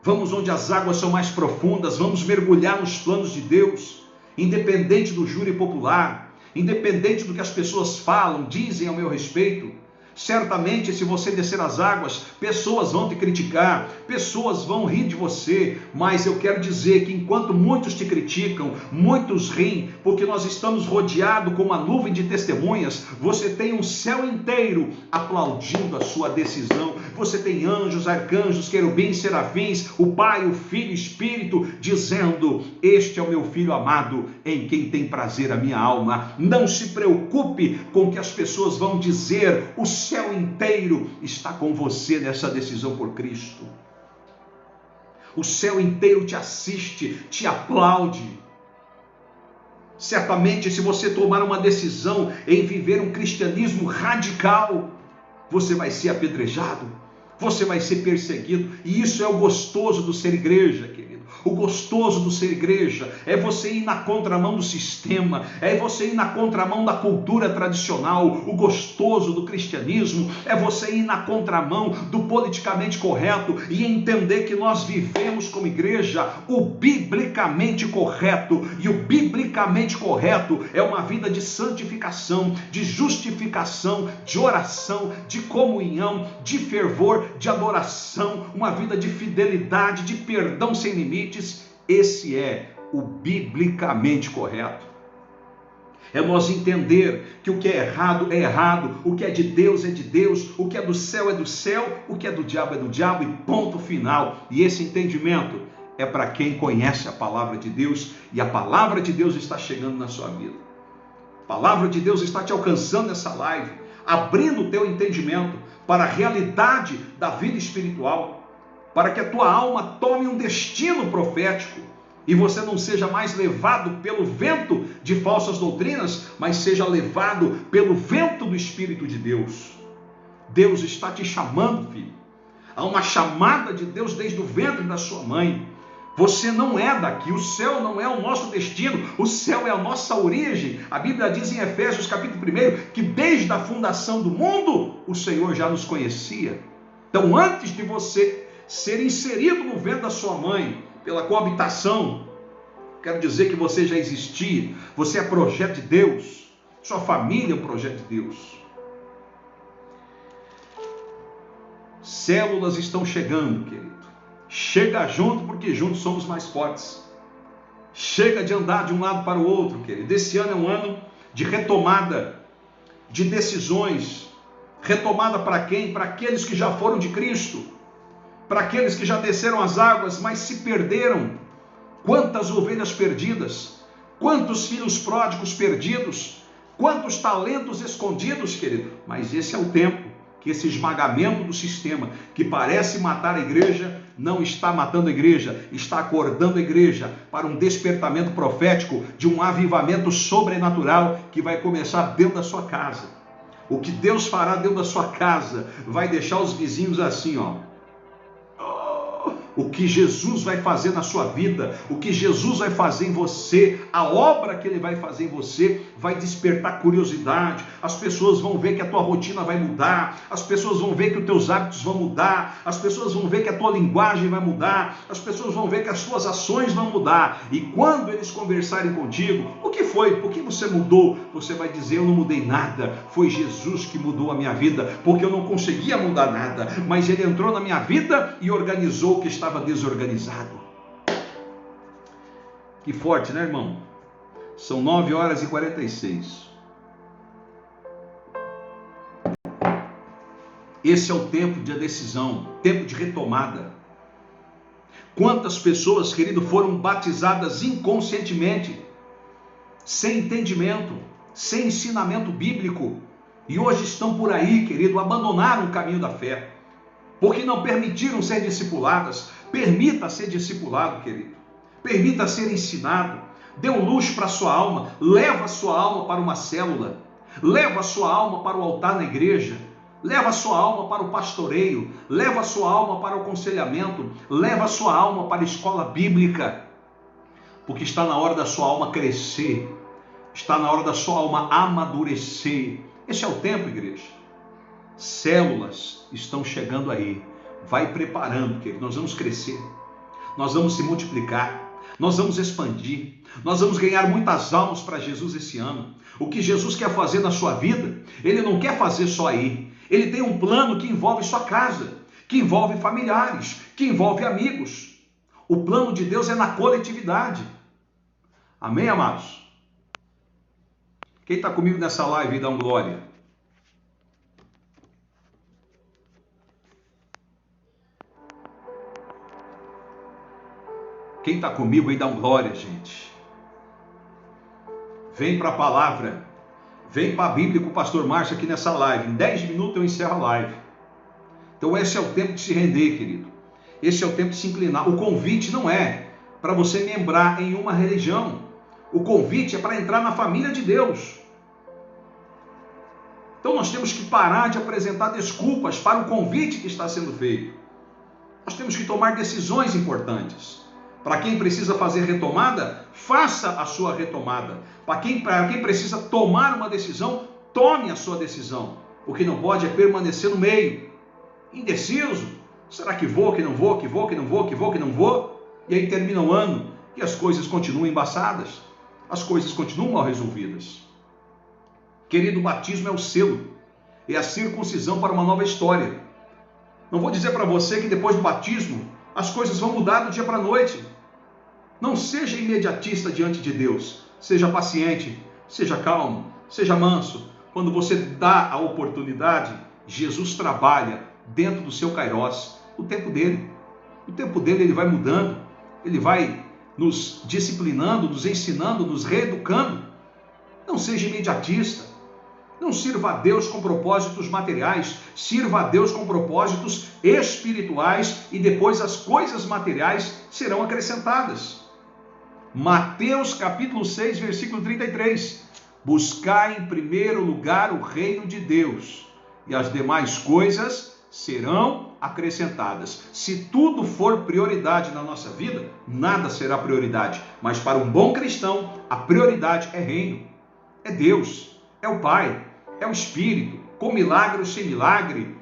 vamos onde as águas são mais profundas, vamos mergulhar nos planos de Deus, independente do júri popular, independente do que as pessoas falam, dizem ao meu respeito. Certamente, se você descer as águas, pessoas vão te criticar, pessoas vão rir de você, mas eu quero dizer que enquanto muitos te criticam, muitos riem, porque nós estamos rodeados com uma nuvem de testemunhas, você tem um céu inteiro aplaudindo a sua decisão, você tem anjos, arcanjos, querubins, serafins, o Pai, o Filho, o Espírito, dizendo: este é o meu Filho amado, em quem tem prazer a minha alma. Não se preocupe com o que as pessoas vão dizer, o céu inteiro está com você nessa decisão por Cristo. O céu inteiro te assiste, te aplaude. Certamente, se você tomar uma decisão em viver um cristianismo radical, você vai ser apedrejado, você vai ser perseguido, e isso é o gostoso do ser igreja, querido. O gostoso do ser igreja é você ir na contramão do sistema, é você ir na contramão da cultura tradicional. O gostoso do cristianismo é você ir na contramão do politicamente correto e entender que nós vivemos como igreja o biblicamente correto, e o biblicamente correto é uma vida de santificação, de justificação, de oração, de comunhão, de fervor, de adoração, uma vida de fidelidade, de perdão sem limites. Esse é o biblicamente correto. É nós entender que o que é errado, o que é de Deus, o que é do céu, o que é do diabo, e ponto final. E esse entendimento é para quem conhece a palavra de Deus, e a palavra de Deus está chegando na sua vida. A palavra de Deus está te alcançando nessa live, abrindo o teu entendimento para a realidade da vida espiritual, para que a tua alma tome um destino profético e você não seja mais levado pelo vento de falsas doutrinas, mas seja levado pelo vento do Espírito de Deus. Deus está te chamando, filho. Há uma chamada de Deus desde o ventre da sua mãe. Você não é daqui, o céu não é o nosso destino, o céu é a nossa origem. A Bíblia diz em Efésios capítulo 1 que desde a fundação do mundo o Senhor já nos conhecia. Então, antes de você ser inserido no ventre da sua mãe pela coabitação, quero dizer que você já existia. Você é projeto de Deus, sua família é um projeto de Deus. Células estão chegando, querido. Chega junto, porque juntos somos mais fortes. Chega de andar de um lado para o outro, querido. Esse ano é um ano de retomada, de decisões. Retomada para quem? Para aqueles que já foram de Cristo, para aqueles que já desceram as águas, mas se perderam. Quantas ovelhas perdidas, quantos filhos pródigos perdidos, quantos talentos escondidos, querido. Mas esse é o tempo que esse esmagamento do sistema, que parece matar a igreja, não está matando a igreja, está acordando a igreja para um despertamento profético, de um avivamento sobrenatural que vai começar dentro da sua casa. O que Deus fará dentro da sua casa vai deixar os vizinhos assim, ó. o que Jesus vai fazer na sua vida, o que Jesus vai fazer em você, a obra que Ele vai fazer em você, vai despertar curiosidade. As pessoas vão ver que a tua rotina vai mudar, as pessoas vão ver que os teus hábitos vão mudar, as pessoas vão ver que a tua linguagem vai mudar, as pessoas vão ver que as tuas ações vão mudar. E quando eles conversarem contigo, o que foi? Por que você mudou? Você vai dizer: eu não mudei nada, foi Jesus que mudou a minha vida, porque eu não conseguia mudar nada, mas Ele entrou na minha vida e organizou o que estava desorganizado. Que forte, né, irmão? São 9h46. Esse é o tempo de decisão, tempo de retomada. Quantas pessoas, querido, foram batizadas inconscientemente, sem entendimento, sem ensinamento bíblico, e hoje estão por aí, querido, abandonaram o caminho da fé, porque não permitiram ser discipuladas. Permita ser discipulado, querido. Permita ser ensinado. Dê um luxo para a sua alma. Leva a sua alma para uma célula. Leva a sua alma para o altar na igreja. Leva a sua alma para o pastoreio. Leva a sua alma para o aconselhamento. Leva a sua alma para a escola bíblica. Porque está na hora da sua alma crescer. Está na hora da sua alma amadurecer. Esse é o tempo, igreja. Células estão chegando aí. Vai preparando, querido. Nós vamos crescer. Nós vamos se multiplicar. Nós vamos expandir. Nós vamos ganhar muitas almas para Jesus esse ano. O que Jesus quer fazer na sua vida, Ele não quer fazer só aí. Ele tem um plano que envolve sua casa, que envolve familiares, que envolve amigos. O plano de Deus é na coletividade. Amém, amados? Quem está comigo nessa live, dá um glória. Quem está comigo aí, dá um glória, gente. Vem para a palavra. Vem para a Bíblia com o pastor Márcio aqui nessa live. Em 10 minutos eu encerro a live. Então esse é o tempo de se render, querido. Esse é o tempo de se inclinar. O convite não é para você membrar em uma religião. O convite é para entrar na família de Deus. Então nós temos que parar de apresentar desculpas para o convite que está sendo feito. Nós temos que tomar decisões importantes. Para quem precisa fazer retomada, faça a sua retomada. Para quem precisa tomar uma decisão, tome a sua decisão. O que não pode é permanecer no meio, indeciso. Será que vou, que não vou, que vou, que não vou, que vou, que não vou? E aí termina o ano e as coisas continuam embaçadas. As coisas continuam mal resolvidas. Querido, o batismo é o selo, é a circuncisão para uma nova história. Não vou dizer para você que depois do batismo as coisas vão mudar do dia para a noite. Não seja imediatista diante de Deus. Seja paciente, seja calmo, seja manso. Quando você dá a oportunidade, Jesus trabalha dentro do seu kairós, o tempo dele. O tempo dele ele vai mudando, ele vai nos disciplinando, nos ensinando, nos reeducando. Não seja imediatista. Não sirva a Deus com propósitos materiais, sirva a Deus com propósitos espirituais e depois as coisas materiais serão acrescentadas. Mateus capítulo 6, versículo 33. Buscai em primeiro lugar o reino de Deus e as demais coisas serão acrescentadas. Se tudo for prioridade na nossa vida, nada será prioridade. Mas para um bom cristão, a prioridade é reino, é Deus, é o Pai, é o Espírito, com milagre ou sem milagre.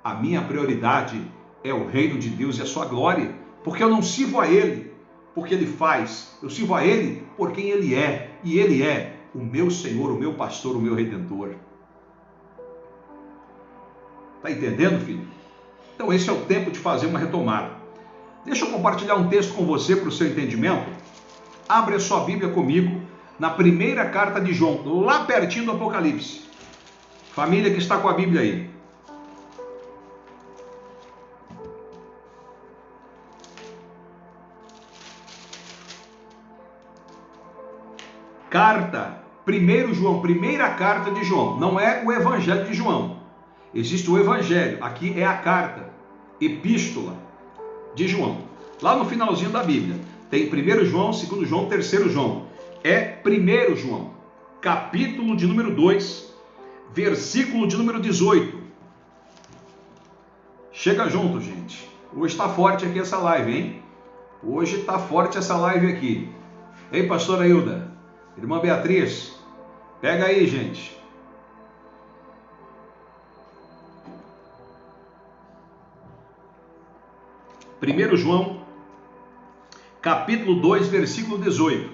A minha prioridade é o reino de Deus e a sua glória, porque eu não sirvo a Ele porque Ele faz, eu sirvo a Ele por quem Ele é, e Ele é o meu Senhor, o meu pastor, o meu Redentor. Está entendendo, filho? Então esse é o tempo de fazer uma retomada. Deixa eu compartilhar um texto com você para o seu entendimento. Abre a sua Bíblia comigo na primeira carta de João, lá pertinho do Apocalipse. Família que está com a Bíblia aí. Carta, 1 João, primeira carta de João. Não é o Evangelho de João. Existe o Evangelho, aqui é a carta, epístola de João. Lá no finalzinho da Bíblia, tem 1 João, 2 João, 3 João. É 1 João, capítulo de número 2, versículo de número 18. Chega junto, gente. Hoje está forte aqui essa live, hein? Hoje está forte essa live aqui. Ei, pastora Hilda, irmã Beatriz, pega aí, gente. 1 João, capítulo 2, versículo 18.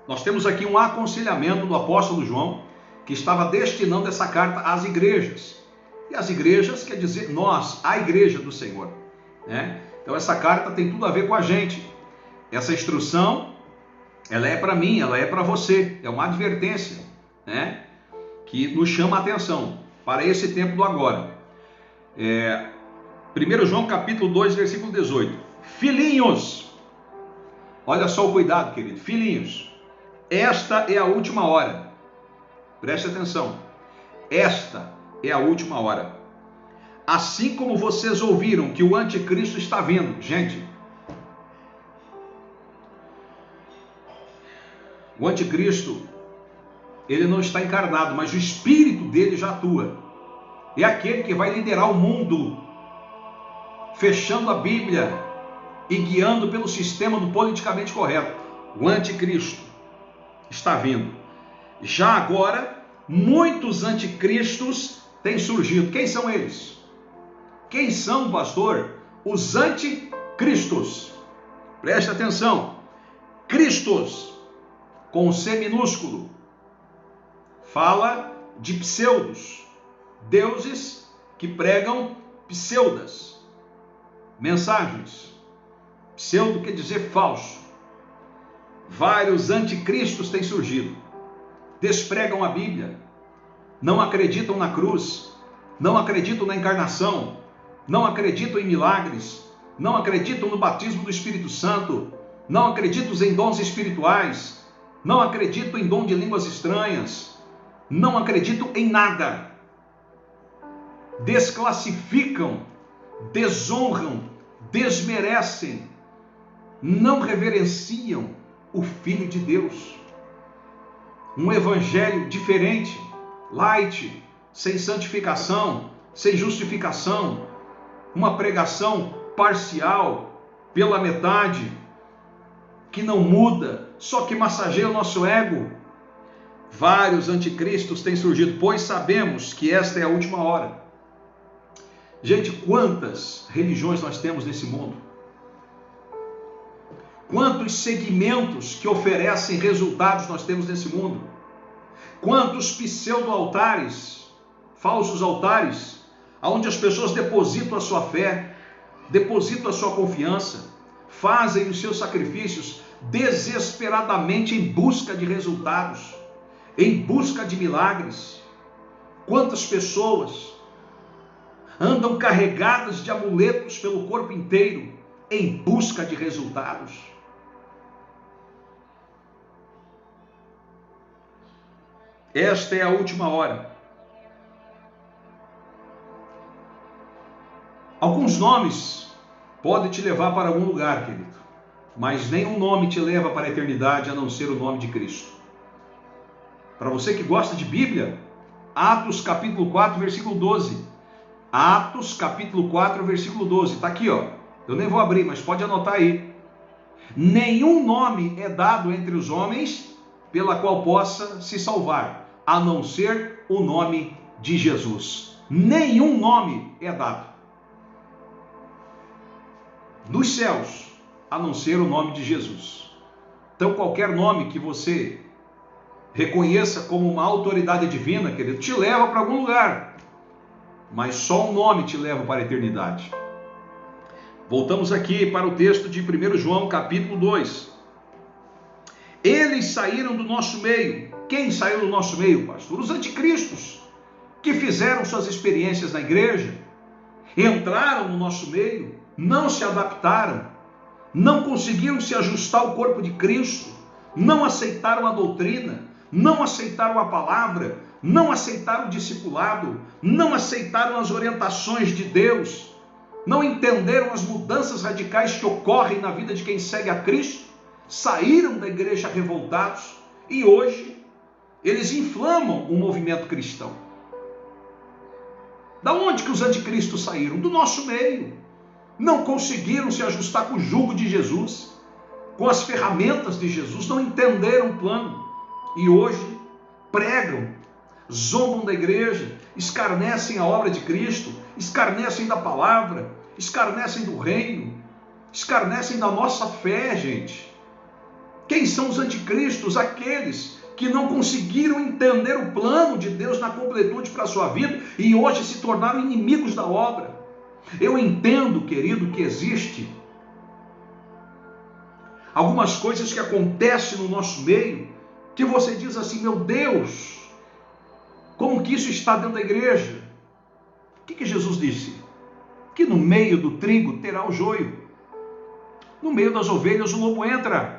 Nós temos aqui um aconselhamento do apóstolo João, que estava destinando essa carta às igrejas. E as igrejas quer dizer nós, a igreja do Senhor, né? Então essa carta tem tudo a ver com a gente. Essa instrução, ela é para mim, ela é para você. É uma advertência, né? Que nos chama a atenção para esse tempo do agora. 1 João capítulo 2, versículo 18. Filhinhos, olha só o cuidado, querido. Filhinhos, esta é a última hora. Preste atenção. Esta é a última hora. Assim como vocês ouviram que o anticristo está vindo. Gente, o anticristo, ele não está encarnado, mas o espírito dele já atua. É aquele que vai liderar o mundo, fechando a Bíblia e guiando pelo sistema do politicamente correto. O anticristo está vindo. Já agora, muitos anticristos têm surgido. Quem são eles? Quem são, pastor? Os anticristos. Preste atenção. Cristos, com C minúsculo, fala de pseudos, deuses que pregam pseudas, mensagens. Pseudo quer dizer falso. Vários anticristos têm surgido. Despregam a Bíblia, não acreditam na cruz, não acreditam na encarnação, não acreditam em milagres, não acreditam no batismo do Espírito Santo, não acreditam em dons espirituais, não acreditam em dom de línguas estranhas, não acreditam em nada. Desclassificam, desonram, desmerecem, não reverenciam o Filho de Deus. Um evangelho diferente, light, sem santificação, sem justificação, uma pregação parcial, pela metade, que não muda, só que massageia o nosso ego. Vários anticristos têm surgido, pois sabemos que esta é a última hora. Gente, quantas religiões nós temos nesse mundo? Quantos segmentos que oferecem resultados nós temos nesse mundo? Quantos pseudo-altares, falsos altares, onde as pessoas depositam a sua fé, depositam a sua confiança, fazem os seus sacrifícios desesperadamente em busca de resultados, em busca de milagres. Quantas pessoas andam carregadas de amuletos pelo corpo inteiro em busca de resultados? Esta é a última hora. Alguns nomes podem te levar para algum lugar, querido, mas nenhum nome te leva para a eternidade a não ser o nome de Cristo. Para você que gosta de Bíblia, Atos capítulo 4, versículo 12. Atos capítulo 4, versículo 12. Está aqui, ó. Eu nem vou abrir, mas pode anotar aí. Nenhum nome é dado entre os homens pela qual possa se salvar, a não ser o nome de Jesus. Nenhum nome é dado nos céus, a não ser o nome de Jesus. Então qualquer nome que você reconheça como uma autoridade divina, querido, te leva para algum lugar, mas só um nome te leva para a eternidade. Voltamos aqui para o texto de 1 João capítulo 2. Eles saíram do nosso meio. Quem saiu do nosso meio, pastor? Os anticristos, que fizeram suas experiências na igreja, entraram no nosso meio, não se adaptaram, não conseguiram se ajustar ao corpo de Cristo, não aceitaram a doutrina, não aceitaram a palavra, não aceitaram o discipulado, não aceitaram as orientações de Deus, não entenderam as mudanças radicais que ocorrem na vida de quem segue a Cristo, saíram da igreja revoltados e hoje eles inflamam o movimento cristão. Da onde que os anticristos saíram? Do nosso meio. não conseguiram se ajustar com o jugo de Jesus, com as ferramentas de Jesus, não entenderam o plano. E hoje pregam, zombam da igreja, escarnecem a obra de Cristo, escarnecem da palavra, escarnecem do reino, escarnecem da nossa fé, gente. Quem são os anticristos? Aqueles que não conseguiram entender o plano de Deus na completude para a sua vida e hoje se tornaram inimigos da obra. Eu entendo, querido, que existe algumas coisas que acontecem no nosso meio que você diz assim: meu Deus, como que isso está dentro da igreja? O que Jesus disse? Que no meio do trigo terá o joio, no meio das ovelhas o lobo entra.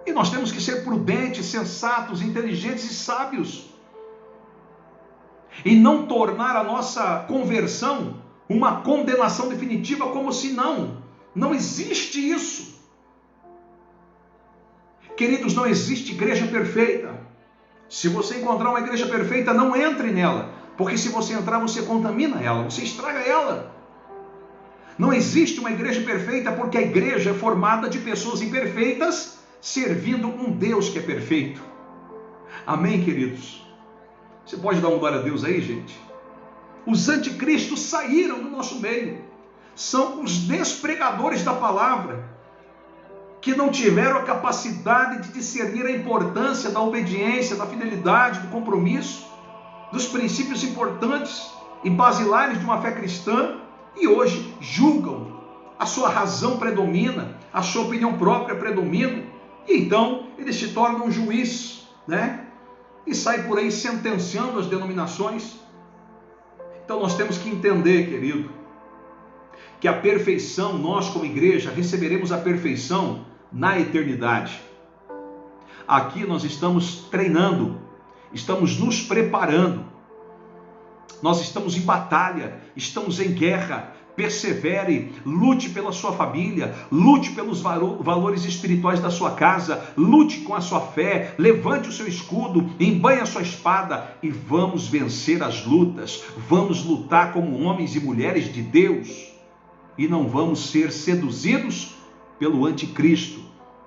E nós temos que ser prudentes, sensatos, inteligentes e sábios. E não tornar a nossa conversão uma condenação definitiva, como se não existe isso. Queridos, não existe igreja perfeita. Se você encontrar uma igreja perfeita, não entre nela. Porque se você entrar, você contamina ela, você estraga ela. Não existe uma igreja perfeita, porque a igreja é formada de pessoas imperfeitas, servindo um Deus que é perfeito. Amém, queridos? Você pode dar um glória a Deus aí, gente? Os anticristos saíram do nosso meio. São os despregadores da palavra, que não tiveram a capacidade de discernir a importância da obediência, da fidelidade, do compromisso, dos princípios importantes e basilares de uma fé cristã, e hoje julgam. A sua razão predomina, a sua opinião própria predomina, e então ele se torna um juiz, né? E sai por aí sentenciando as denominações. Então nós temos que entender, querido, que a perfeição, nós como igreja receberemos a perfeição na eternidade. Aqui nós estamos treinando, estamos nos preparando, nós estamos em batalha, estamos em guerra. Persevere, lute pela sua família, lute pelos valores espirituais da sua casa, lute com a sua fé, levante o seu escudo, embanhe a sua espada e vamos vencer as lutas, vamos lutar como homens e mulheres de Deus e não vamos ser seduzidos pelo anticristo,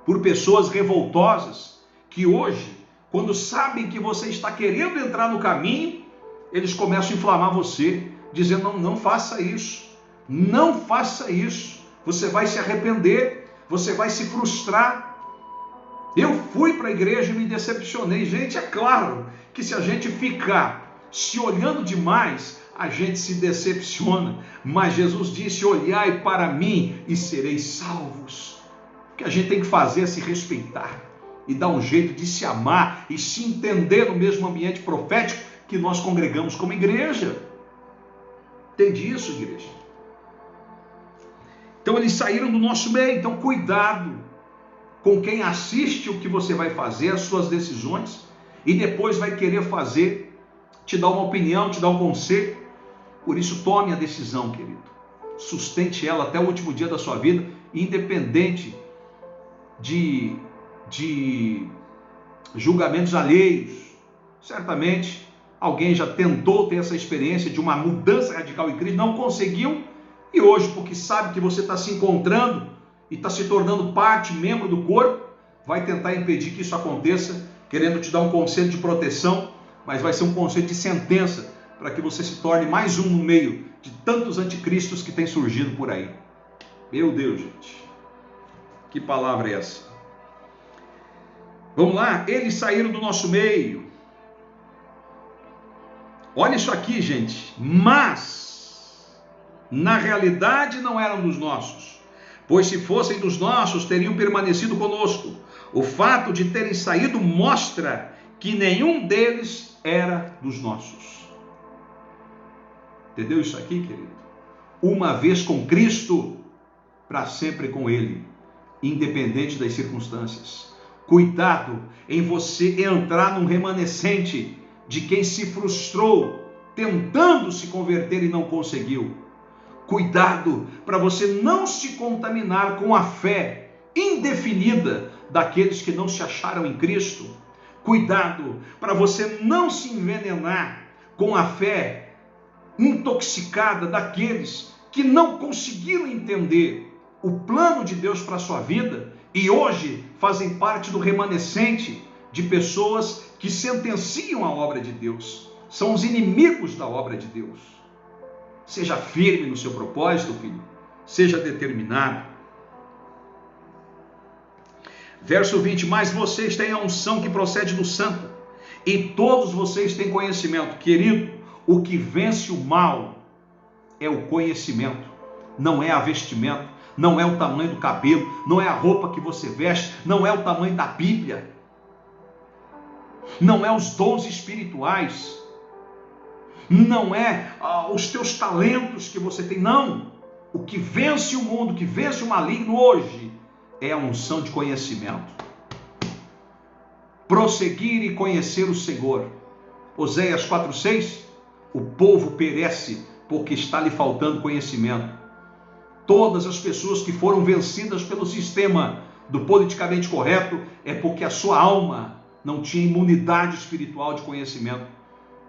por pessoas revoltosas que hoje, quando sabem que você está querendo entrar no caminho, eles começam a inflamar você, dizendo: não faça isso. Não faça isso, você vai se arrepender, você vai se frustrar. Eu fui para a igreja e me decepcionei. Gente, é claro que se a gente ficar se olhando demais, a gente se decepciona. Mas Jesus disse: olhai para mim e sereis salvos. O que a gente tem que fazer é se respeitar e dar um jeito de se amar e se entender no mesmo ambiente profético que nós congregamos como igreja. Entende isso, igreja? Então eles saíram do nosso meio. Então cuidado com quem assiste o que você vai fazer, as suas decisões, e depois vai querer fazer, te dar uma opinião, te dar um conselho. Por isso tome a decisão, querido. Sustente ela até o último dia da sua vida, independente de julgamentos alheios. Certamente alguém já tentou ter essa experiência de uma mudança radical em Cristo, não conseguiu. E hoje, porque sabe que você está se encontrando e está se tornando parte, membro do corpo, vai tentar impedir que isso aconteça, querendo te dar um conselho de proteção, mas vai ser um conselho de sentença, para que você se torne mais um no meio de tantos anticristos que têm surgido por aí. Meu Deus, gente, que palavra é essa? Vamos lá, eles saíram do nosso meio. Olha isso aqui, gente, mas na realidade não eram dos nossos, pois se fossem dos nossos, teriam permanecido conosco. O fato de terem saído mostra que nenhum deles era dos nossos. Entendeu isso aqui, querido? Uma vez com Cristo, para sempre com Ele, independente das circunstâncias. Cuidado em você entrar num remanescente de quem se frustrou, tentando se converter e não conseguiu. Cuidado para você não se contaminar com a fé indefinida daqueles que não se acharam em Cristo. Cuidado para você não se envenenar com a fé intoxicada daqueles que não conseguiram entender o plano de Deus para a sua vida e hoje fazem parte do remanescente de pessoas que sentenciam a obra de Deus. São os inimigos da obra de Deus. Seja firme no seu propósito, filho. Seja determinado. Verso 20, mas vocês têm a unção que procede do santo, e todos vocês têm conhecimento. Querido, o que vence o mal é o conhecimento, não é a vestimenta, não é o tamanho do cabelo, não é a roupa que você veste, não é o tamanho da Bíblia, não é os dons espirituais, não é os teus talentos que você tem, não. O que vence o mundo, o que vence o maligno hoje é a unção de conhecimento. Prosseguir e conhecer o Senhor. Oséias 4:6, o povo perece porque está lhe faltando conhecimento. Todas as pessoas que foram vencidas pelo sistema do politicamente correto é porque a sua alma não tinha imunidade espiritual de conhecimento.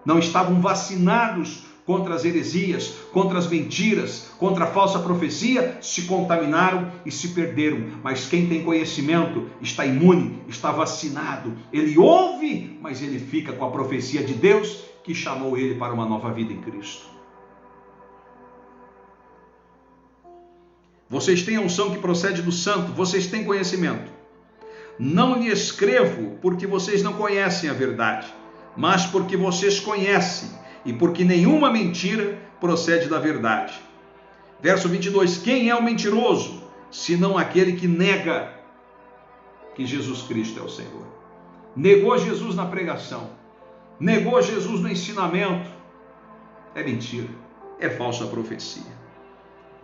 Não estavam vacinados contra as heresias, contra as mentiras, contra a falsa profecia, se contaminaram e se perderam. Mas quem tem conhecimento está imune, está vacinado. Ele ouve, mas ele fica com a profecia de Deus que chamou ele para uma nova vida em Cristo. Vocês têm a unção que procede do santo, vocês têm conhecimento. Não lhe escrevo porque vocês não conhecem a verdade, mas porque vocês conhecem e porque nenhuma mentira procede da verdade. Verso 22, quem é o mentiroso, senão aquele que nega que Jesus Cristo é o Senhor? Negou Jesus na pregação, negou Jesus no ensinamento, é mentira, é falsa profecia.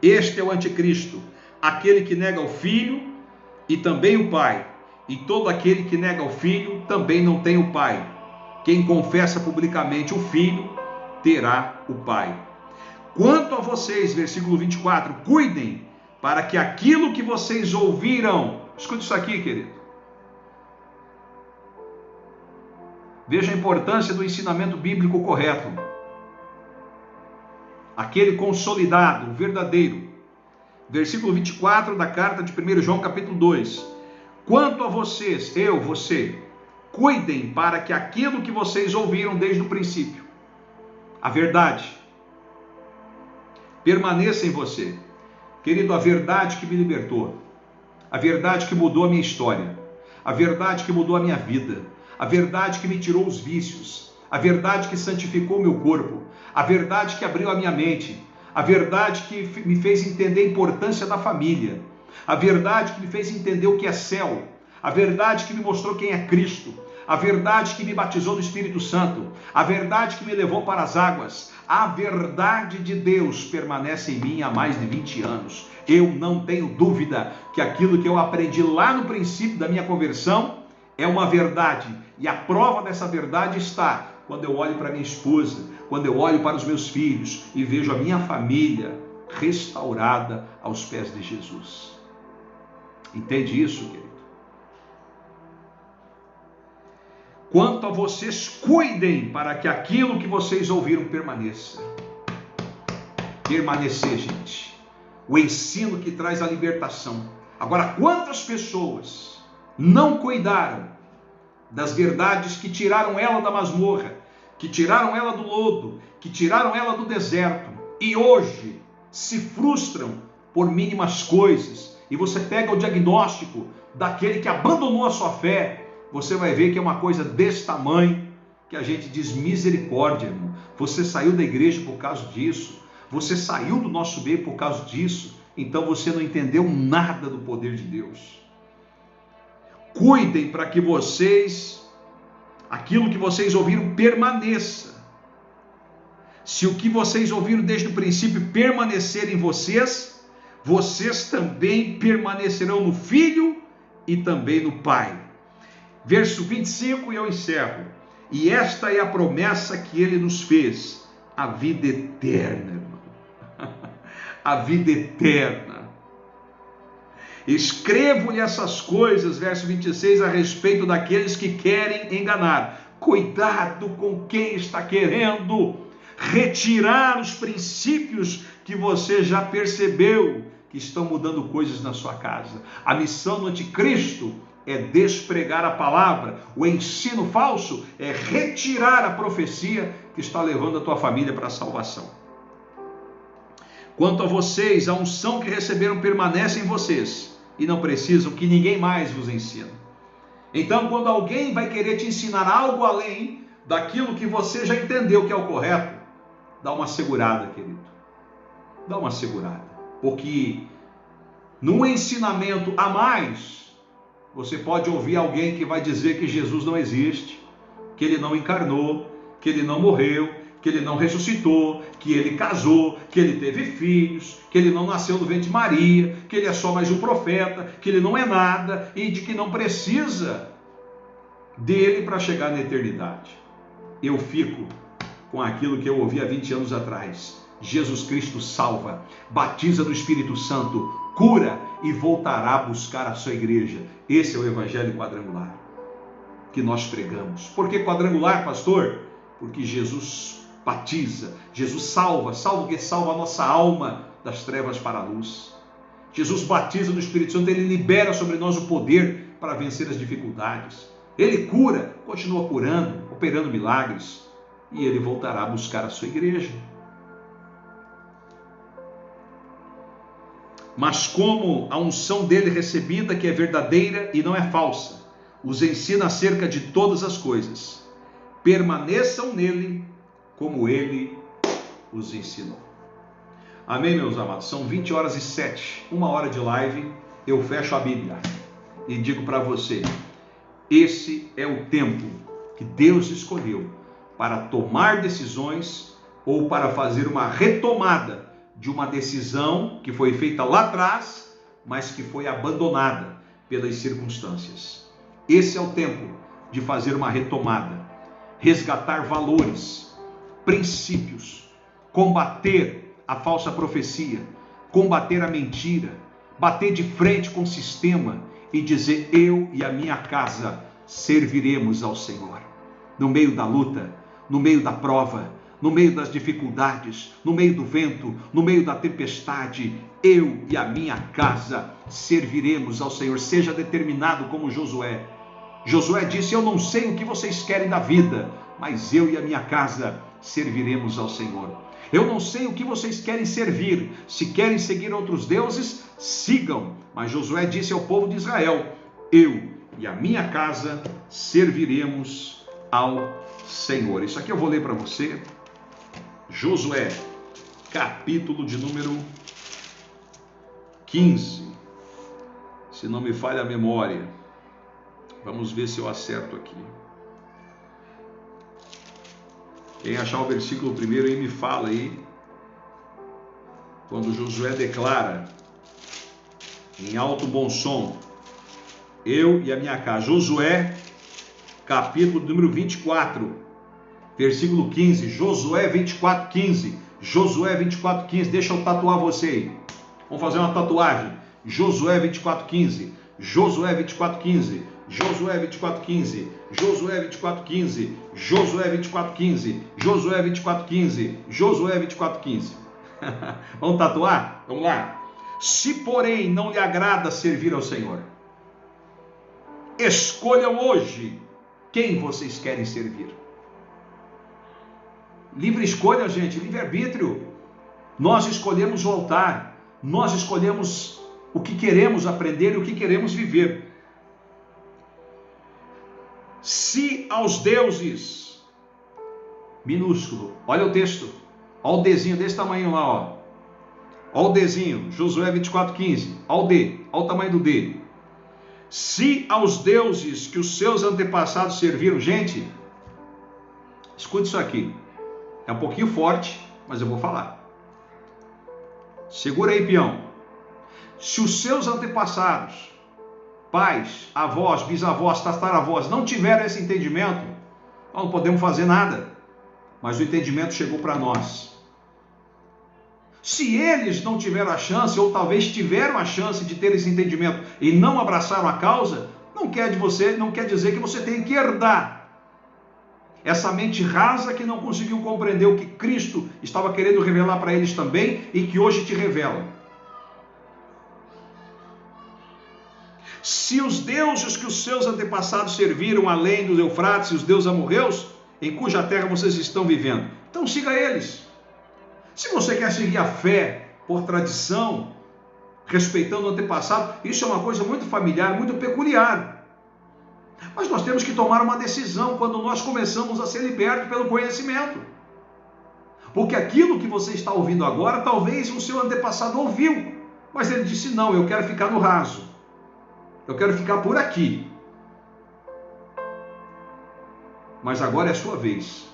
Este é o anticristo, aquele que nega o Filho e também o Pai, e todo aquele que nega o Filho também não tem o Pai. Quem confessa publicamente o Filho terá o Pai. Quanto a vocês, versículo 24, cuidem para que aquilo que vocês ouviram, escute isso aqui, querido. Veja a importância do ensinamento bíblico correto. Aquele consolidado, o verdadeiro. Versículo 24 da carta de 1 João capítulo 2. Quanto a vocês, você, cuidem para que aquilo que vocês ouviram desde o princípio, a verdade, permaneça em você. Querido, a verdade que me libertou, a verdade que mudou a minha história, a verdade que mudou a minha vida, a verdade que me tirou os vícios, a verdade que santificou o meu corpo, a verdade que abriu a minha mente, a verdade que me fez entender a importância da família, a verdade que me fez entender o que é céu, a verdade que me mostrou quem é Cristo, a verdade que me batizou no Espírito Santo, a verdade que me levou para as águas, a verdade de Deus permanece em mim há mais de 20 anos. Eu não tenho dúvida que aquilo que eu aprendi lá no princípio da minha conversão é uma verdade, e a prova dessa verdade está quando eu olho para minha esposa, quando eu olho para os meus filhos e vejo a minha família restaurada aos pés de Jesus. Entende isso, querido? Quanto a vocês, cuidem para que aquilo que vocês ouviram permaneça. Permanecer, gente. O ensino que traz a libertação. Agora, quantas pessoas não cuidaram das verdades que tiraram ela da masmorra, que tiraram ela do lodo, que tiraram ela do deserto, e hoje se frustram por mínimas coisas, e você pega o diagnóstico daquele que abandonou a sua fé, você vai ver que é uma coisa desse tamanho, que a gente diz misericórdia, irmão. Você saiu da igreja por causa disso, você saiu do nosso meio por causa disso, então você não entendeu nada do poder de Deus. Cuidem para que aquilo que vocês ouviram permaneça. Se o que vocês ouviram desde o princípio permanecer em vocês, vocês também permanecerão no Filho e também no Pai. Verso 25 e eu encerro. E esta é a promessa que Ele nos fez, a vida eterna, irmão. A vida eterna. Escrevo-lhe essas coisas, verso 26, a respeito daqueles que querem enganar. Cuidado com quem está querendo retirar os princípios que você já percebeu que estão mudando coisas na sua casa. A missão do anticristo é despregar a palavra. O ensino falso é retirar a profecia que está levando a tua família para a salvação. Quanto a vocês, a unção que receberam permanece em vocês e não precisam que ninguém mais vos ensine. Então, quando alguém vai querer te ensinar algo além daquilo que você já entendeu que é o correto, dá uma segurada, querido. Dá uma segurada. Porque no ensinamento a mais, você pode ouvir alguém que vai dizer que Jesus não existe, que ele não encarnou, que ele não morreu, que ele não ressuscitou, que ele casou, que ele teve filhos, que ele não nasceu do ventre de Maria, que ele é só mais um profeta, que ele não é nada e de que não precisa dele para chegar na eternidade. Eu fico com aquilo que eu ouvi há 20 anos atrás. Jesus Cristo salva, batiza no Espírito Santo, cura e voltará a buscar a sua igreja. Esse é o evangelho quadrangular que nós pregamos. Por que quadrangular, pastor? Porque Jesus batiza, Jesus salva o que salva a nossa alma das trevas para a luz. Jesus batiza no Espírito Santo, ele libera sobre nós o poder para vencer as dificuldades. Ele cura, continua curando, operando milagres, e ele voltará a buscar a sua igreja. Mas como a unção dele recebida, que é verdadeira e não é falsa, os ensina acerca de todas as coisas, permaneçam nele como ele os ensinou. Amém, meus amados? São 20h07, 1 hora de live, eu fecho a Bíblia e digo para você, esse é o tempo que Deus escolheu para tomar decisões ou para fazer uma retomada de uma decisão que foi feita lá atrás, mas que foi abandonada pelas circunstâncias. Esse é o tempo de fazer uma retomada, resgatar valores, princípios, combater a falsa profecia, combater a mentira, bater de frente com o sistema e dizer: eu e a minha casa serviremos ao Senhor. No meio da luta, no meio da prova, no meio das dificuldades, no meio do vento, no meio da tempestade, eu e a minha casa serviremos ao Senhor. Seja determinado como Josué. Josué disse: eu não sei o que vocês querem da vida, mas eu e a minha casa serviremos ao Senhor. Eu não sei o que vocês querem servir, se querem seguir outros deuses, sigam. Mas Josué disse ao povo de Israel: eu e a minha casa serviremos ao Senhor. Isso aqui eu vou ler para você. Josué, capítulo de número 15, se não me falha a memória. Vamos ver se eu acerto aqui. Quem achar o versículo primeiro aí me fala aí. Quando Josué declara em alto bom som: eu e a minha casa. Josué, capítulo número 24. Versículo 15, Josué 24:15, Josué 24:15, deixa eu tatuar você aí, vamos fazer uma tatuagem, Josué 24:15, Josué 24:15, Josué 24:15, Josué 24:15, Josué 24:15, Josué 24:15, Josué 24:15, vamos tatuar? Vamos lá. Se porém não lhe agrada servir ao Senhor, escolham hoje quem vocês querem servir. Livre escolha, gente, livre-arbítrio. Nós escolhemos o altar, nós escolhemos o que queremos aprender e o que queremos viver. Se aos deuses, minúsculo, olha o texto, olha o Dzinho desse tamanho lá, ó. Olha o Dzinho, Josué 24:15, olha o D, olha o tamanho do D. Se aos deuses que os seus antepassados serviram, gente, escute isso aqui. É um pouquinho forte, mas eu vou falar. Segura aí, peão. Se os seus antepassados, pais, avós, bisavós, tataravós, não tiveram esse entendimento, nós não podemos fazer nada. Mas o entendimento chegou para nós. Se eles não tiveram a chance, ou talvez tiveram a chance de ter esse entendimento e não abraçaram a causa, não quer dizer que você tem que herdar. Essa mente rasa que não conseguiu compreender o que Cristo estava querendo revelar para eles também e que hoje te revela. Se os deuses que os seus antepassados serviram além dos Eufrates e os deuses amorreus, em cuja terra vocês estão vivendo, então siga eles. Se você quer seguir a fé por tradição, respeitando o antepassado, isso é uma coisa muito familiar, muito peculiar. Mas nós temos que tomar uma decisão quando nós começamos a ser libertos pelo conhecimento. Porque aquilo que você está ouvindo agora, talvez o seu antepassado ouviu, mas ele disse: não, eu quero ficar no raso, eu quero ficar por aqui. Mas agora é a sua vez.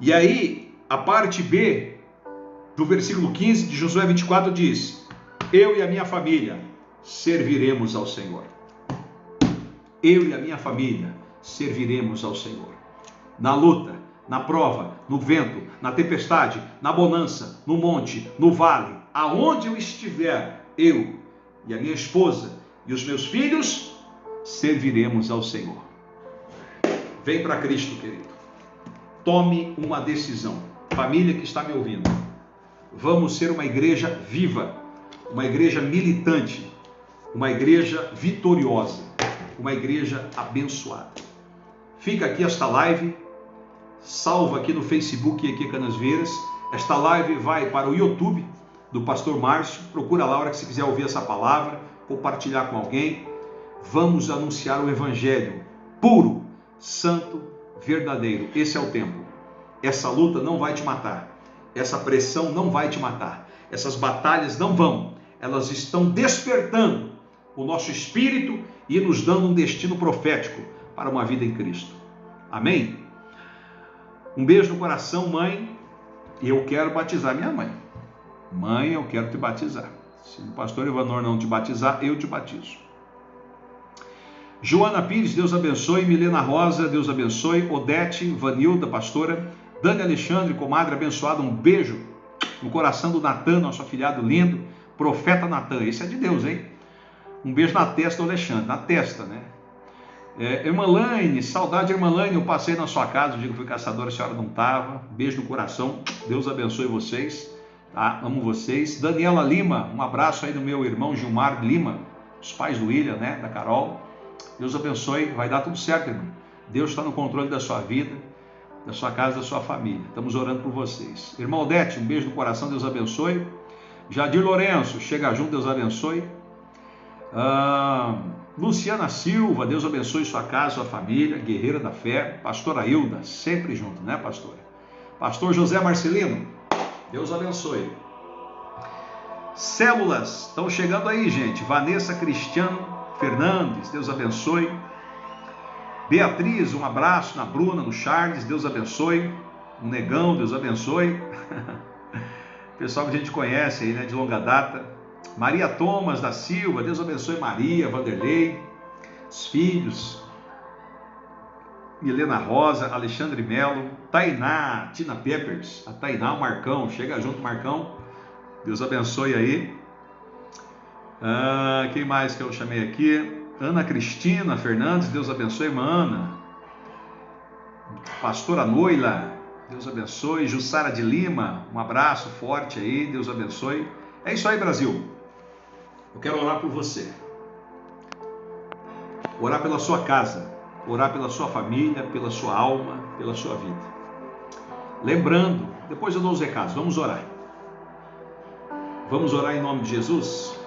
E aí, a parte B do versículo 15 de Josué 24 diz: eu e a minha família serviremos ao Senhor. Eu e a minha família serviremos ao Senhor. Na luta, na prova, no vento, na tempestade, na bonança, no monte, no vale, aonde eu estiver, eu e a minha esposa e os meus filhos serviremos ao Senhor. Vem para Cristo, querido. Tome uma decisão. Família que está me ouvindo, vamos ser uma igreja viva, uma igreja militante, uma igreja vitoriosa, uma igreja abençoada. Fica aqui esta live, salva aqui no Facebook e aqui em Canasvieiras. Esta live vai para o YouTube do Pastor Márcio. Procura lá a hora que você quiser ouvir essa palavra, compartilhar com alguém. Vamos anunciar o Evangelho puro, santo, verdadeiro. Esse é o tempo. Essa luta não vai te matar. Essa pressão não vai te matar. Essas batalhas não vão. Elas estão despertando o nosso espírito e nos dando um destino profético para uma vida em Cristo. Amém? Um beijo no coração, mãe. E eu quero batizar minha mãe. Mãe, eu quero te batizar. Se o pastor Ivanor não te batizar, eu te batizo. Joana Pires, Deus abençoe. Milena Rosa, Deus abençoe. Odete, Vanilda, pastora. Dani Alexandre, comadre abençoada, um beijo no coração do Natan, nosso afilhado lindo. Profeta Natan, esse é de Deus, hein? Um beijo na testa do Alexandre, na testa, né? Irmã Laine, saudade, irmã Laine, eu passei na sua casa, o dia que fui caçadora, a senhora não estava. Beijo no coração, Deus abençoe vocês, tá? Amo vocês. Daniela Lima, um abraço aí do meu irmão Gilmar Lima, os pais do William, né? Da Carol. Deus abençoe, vai dar tudo certo, irmão. Deus está no controle da sua vida, da sua casa, da sua família. Estamos orando por vocês. Irmão Odete, um beijo no coração, Deus abençoe. Jadir Lourenço, chega junto, Deus abençoe. Luciana Silva, Deus abençoe sua casa, sua família, guerreira da fé. Pastora Hilda, sempre junto, né, pastora? Pastor José Marcelino, Deus abençoe. Células, estão chegando aí, gente. Vanessa Cristiano Fernandes, Deus abençoe. Beatriz, um abraço. Na Bruna, no Charles, Deus abençoe. Um Negão, Deus abençoe. Pessoal que a gente conhece aí, né, de longa data. Maria Thomas da Silva, Deus abençoe. Maria, Vanderlei, os filhos. Milena Rosa, Alexandre Melo, Tainá, Tina Peppers, a Tainá, o Marcão, chega junto, Marcão. Deus abençoe aí. Quem mais que eu chamei aqui? Ana Cristina Fernandes, Deus abençoe, irmã Ana. Pastora Noila, Deus abençoe. Jussara de Lima, um abraço forte aí, Deus abençoe. É isso aí, Brasil. Eu quero orar por você. Orar pela sua casa, orar pela sua família, pela sua alma, pela sua vida. Lembrando, depois eu dou os recados, vamos orar. Vamos orar em nome de Jesus?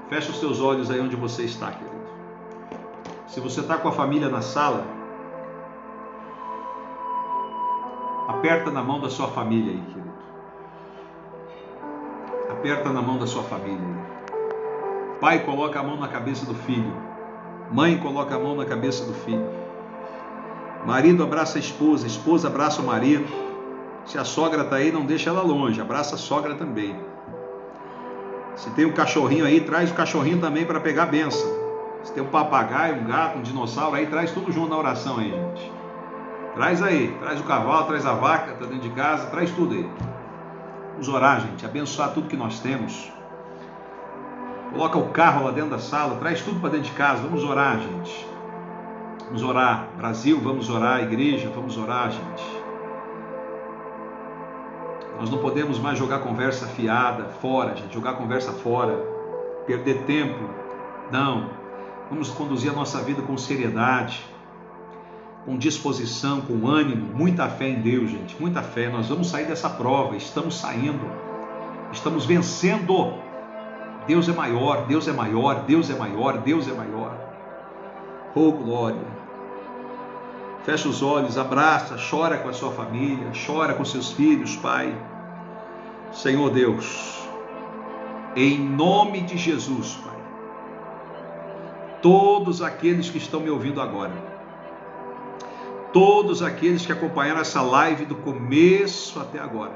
Fecha os teus olhos aí onde você está, querido. Se você está com a família na sala, aperta na mão da sua família aí, querido. Aperta na mão da sua família aí. Pai, coloca a mão na cabeça do filho. Mãe, coloca a mão na cabeça do filho. Marido, abraça a esposa abraça o marido. Se a sogra está aí, não deixa ela longe, abraça a sogra também. Se tem um cachorrinho aí, traz o cachorrinho também para pegar a bênção. Se tem um papagaio, um gato, um dinossauro aí, traz tudo junto na oração aí, gente. Traz aí, traz o cavalo, traz a vaca, está dentro de casa, traz tudo aí. Vamos orar, gente, abençoar tudo que nós temos. Coloca o carro lá dentro da sala, traz tudo para dentro de casa, vamos orar, gente. Vamos orar, Brasil, vamos orar, igreja, vamos orar, gente. Nós não podemos mais jogar conversa fiada fora, gente, jogar conversa fora, perder tempo. Não, vamos conduzir a nossa vida com seriedade, com disposição, com ânimo, muita fé em Deus, gente, muita fé. Nós vamos sair dessa prova, estamos saindo, estamos vencendo. Deus é maior, Deus é maior, Deus é maior, Deus é maior. Oh, glória! Fecha os olhos, abraça, chora com a sua família, chora com seus filhos, Pai. Senhor Deus, em nome de Jesus, Pai, todos aqueles que estão me ouvindo agora, todos aqueles que acompanharam essa live do começo até agora,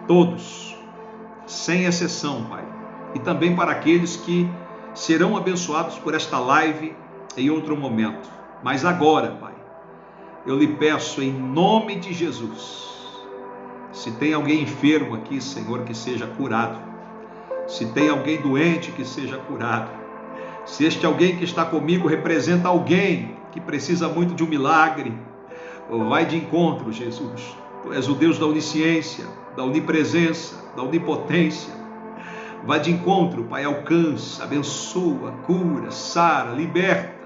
todos, sem exceção, Pai, e também para aqueles que serão abençoados por esta live em outro momento, mas agora, Pai, eu lhe peço em nome de Jesus, se tem alguém enfermo aqui, Senhor, que seja curado, se tem alguém doente, que seja curado, se este alguém que está comigo representa alguém que precisa muito de um milagre, vai de encontro, Jesus. Tu és o Deus da onisciência, da onipresença, da onipotência. Vai de encontro, Pai, alcança, abençoa, cura, sara, liberta.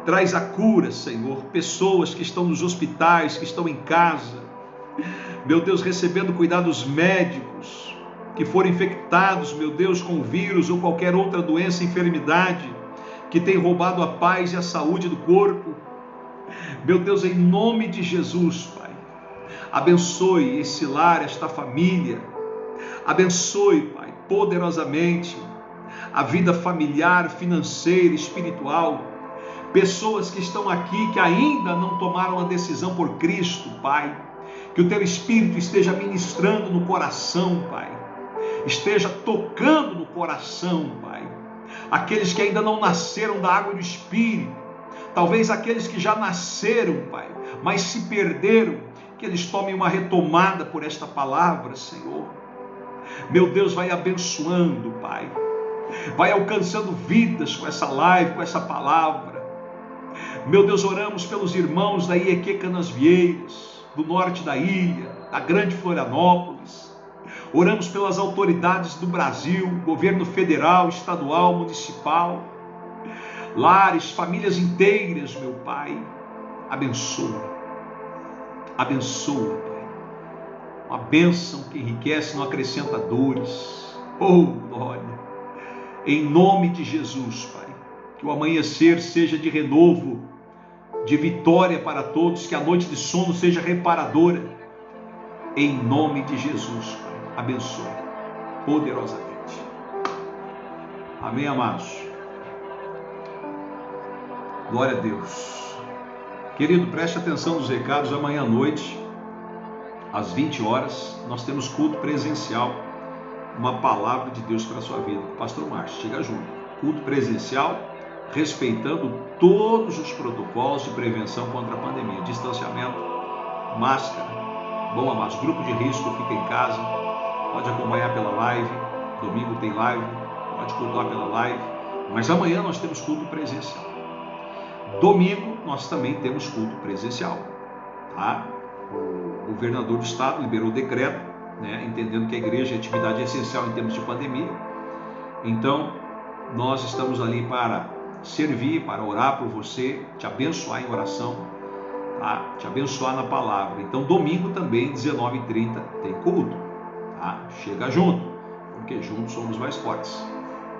Traz a cura, Senhor, pessoas que estão nos hospitais, que estão em casa, meu Deus, recebendo cuidados médicos, que foram infectados, meu Deus, com vírus ou qualquer outra doença, enfermidade, que tem roubado a paz e a saúde do corpo. Meu Deus, em nome de Jesus, Pai, abençoe esse lar, esta família, abençoe, Pai, poderosamente, a vida familiar, financeira, espiritual, pessoas que estão aqui, que ainda não tomaram a decisão por Cristo, Pai, que o Teu Espírito esteja ministrando no coração, Pai, esteja tocando no coração, Pai, aqueles que ainda não nasceram da água do Espírito, talvez aqueles que já nasceram, Pai, mas se perderam, que eles tomem uma retomada por esta palavra, Senhor. Meu Deus, vai abençoando, Pai, vai alcançando vidas com essa live, com essa palavra. Meu Deus, oramos pelos irmãos da IEQ Canasvieiras, do norte da ilha, da grande Florianópolis. Oramos pelas autoridades do Brasil, governo federal, estadual, municipal, lares, famílias inteiras, meu Pai. Abençoa, abençoa, Pai. Uma bênção que enriquece, não acrescenta dores. Oh, glória! Em nome de Jesus, Pai, que o amanhecer seja de renovo, de vitória para todos, que a noite de sono seja reparadora. Em nome de Jesus, Pai, abençoa poderosamente. Amém, amados? Glória a Deus. Querido, preste atenção nos recados. Amanhã à noite, às 20 horas, nós temos culto presencial, uma palavra de Deus para a sua vida, com o pastor Márcio. Chega junto. Culto presencial, respeitando todos os protocolos de prevenção contra a pandemia, distanciamento, máscara. Bom, amados, grupo de risco, fica em casa, pode acompanhar pela live, domingo tem live, pode cultuar pela live, mas amanhã nós temos culto presencial. Domingo nós também temos culto presencial, tá? O governador do estado liberou o decreto, né, entendendo que a igreja é atividade essencial em termos de pandemia. Então, nós estamos ali para servir, para orar por você, te abençoar em oração, tá? Te abençoar na palavra. Então, domingo também, 19h30, tem culto, tá? Chega junto, porque juntos somos mais fortes.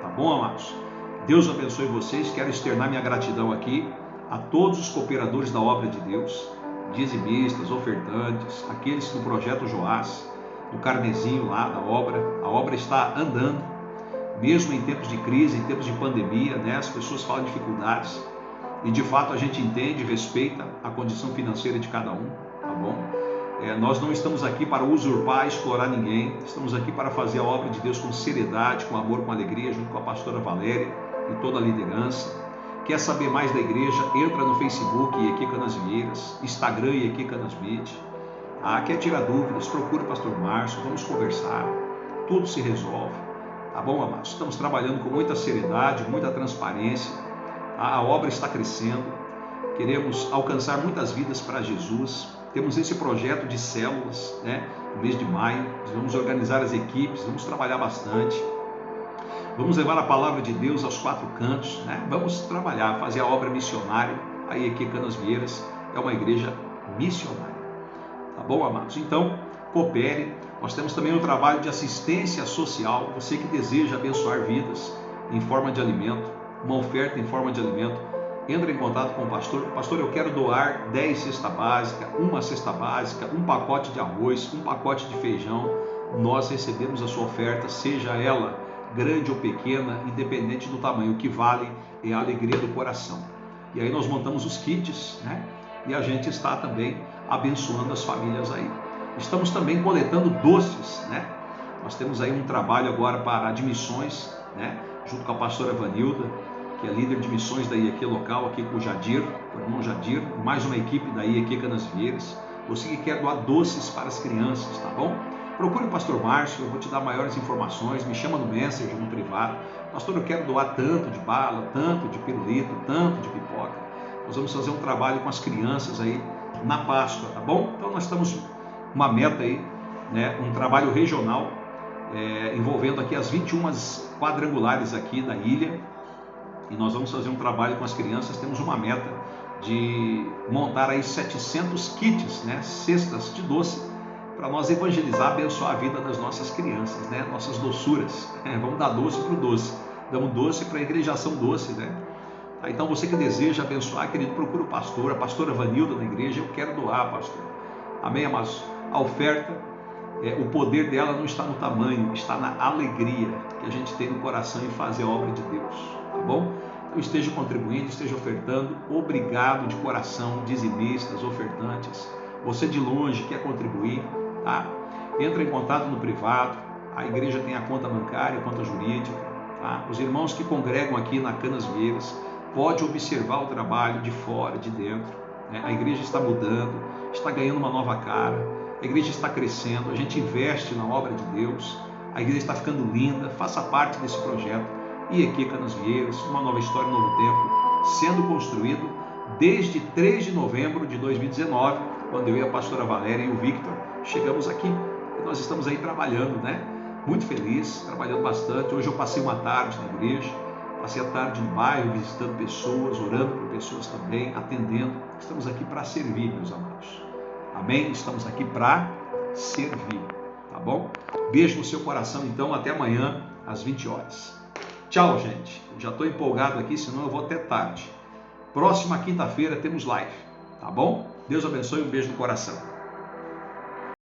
Tá bom, amados? Deus abençoe vocês. Quero externar minha gratidão aqui a todos os cooperadores da obra de Deus, dizimistas, ofertantes, aqueles do projeto Joás, do carnezinho lá da obra. A obra está andando, mesmo em tempos de crise, em tempos de pandemia, né? As pessoas falam de dificuldades, e de fato a gente entende e respeita a condição financeira de cada um, tá bom? Nós não estamos aqui para usurpar, explorar ninguém, estamos aqui para fazer a obra de Deus com seriedade, com amor, com alegria, junto com a pastora Valéria e toda a liderança. Quer saber mais da igreja? Entra no Facebook, IEQ Canasvieiras, Instagram, IEQ Canasmith. Quer tirar dúvidas? Procura o pastor Márcio, vamos conversar, tudo se resolve. Tá bom, amados? Estamos trabalhando com muita seriedade, muita transparência. A obra está crescendo. queremos alcançar muitas vidas para Jesus. Temos esse projeto de células, né? No mês de maio, vamos organizar as equipes, vamos trabalhar bastante. Vamos levar a palavra de Deus aos 4 cantos, né? Vamos trabalhar, fazer a obra missionária. A IEQ Canasvieiras é uma igreja missionária. Tá bom, amados? Então, coopere. Nós temos também um trabalho de assistência social. Você que deseja abençoar vidas em forma de alimento, uma oferta em forma de alimento, entra em contato com o pastor. Pastor, eu quero doar 10 cestas básicas, uma cesta básica, um pacote de arroz, um pacote de feijão. Nós recebemos a sua oferta, seja ela grande ou pequena, independente do tamanho. O que vale é a alegria do coração. E aí nós montamos os kits, né? E a gente está também abençoando as famílias aí. Estamos também coletando doces, né? Nós temos aí um trabalho agora para admissões, né? Junto com a pastora Vanilda, que é líder de missões da IEQ local, aqui com o Jadir, com o irmão Jadir, mais uma equipe da IEQ Canasvieiras. Você que quer doar doces para as crianças, tá bom? Procure o pastor Márcio, eu vou te dar maiores informações, me chama no Messenger, no privado. Pastor, eu quero doar tanto de bala, tanto de pirulito, tanto de pipoca. Nós vamos fazer um trabalho com as crianças aí na Páscoa, tá bom? Então nós estamos uma meta aí, né? Um trabalho regional, envolvendo aqui as 21 quadrangulares aqui da ilha. E nós vamos fazer um trabalho com as crianças, temos uma meta de montar aí 700 kits, né? Cestas de doce, para nós evangelizar, abençoar a vida das nossas crianças, né? Nossas doçuras. Vamos dar doce para o doce. Damos doce para a igrejação doce, né? Então você que deseja abençoar, querido, procura o pastor, a pastora Vanilda na igreja. Eu quero doar, pastor. Amém, amados? A oferta, o poder dela não está no tamanho, está na alegria que a gente tem no coração em fazer a obra de Deus, tá bom? Então esteja contribuindo, esteja ofertando. Obrigado de coração, dizimistas, ofertantes. Você de longe quer contribuir, tá? Entra em contato no privado. A igreja tem a conta bancária, a conta jurídica, tá? Os irmãos que congregam aqui na Canasvieiras pode observar o trabalho de fora, de dentro, né? A igreja está mudando, está ganhando uma nova cara, a igreja está crescendo, a gente investe na obra de Deus, a igreja está ficando linda. Faça parte desse projeto IEQ Canasvieiras, uma nova história, um novo tempo, sendo construído desde 3 de novembro de 2019, quando eu e a pastora Valéria e o Victor chegamos aqui. E nós estamos aí trabalhando, né? Muito feliz, trabalhando bastante. Hoje eu passei uma tarde na igreja, passei a tarde no bairro, visitando pessoas, orando por pessoas também, atendendo. Estamos aqui para servir, meus amados. Amém? Estamos aqui para servir, tá bom? Beijo no seu coração, então. Até amanhã, às 20 horas. Tchau, gente. Eu já estou empolgado aqui, senão eu vou até tarde. Próxima quinta-feira temos live, tá bom? Deus abençoe, um beijo no coração.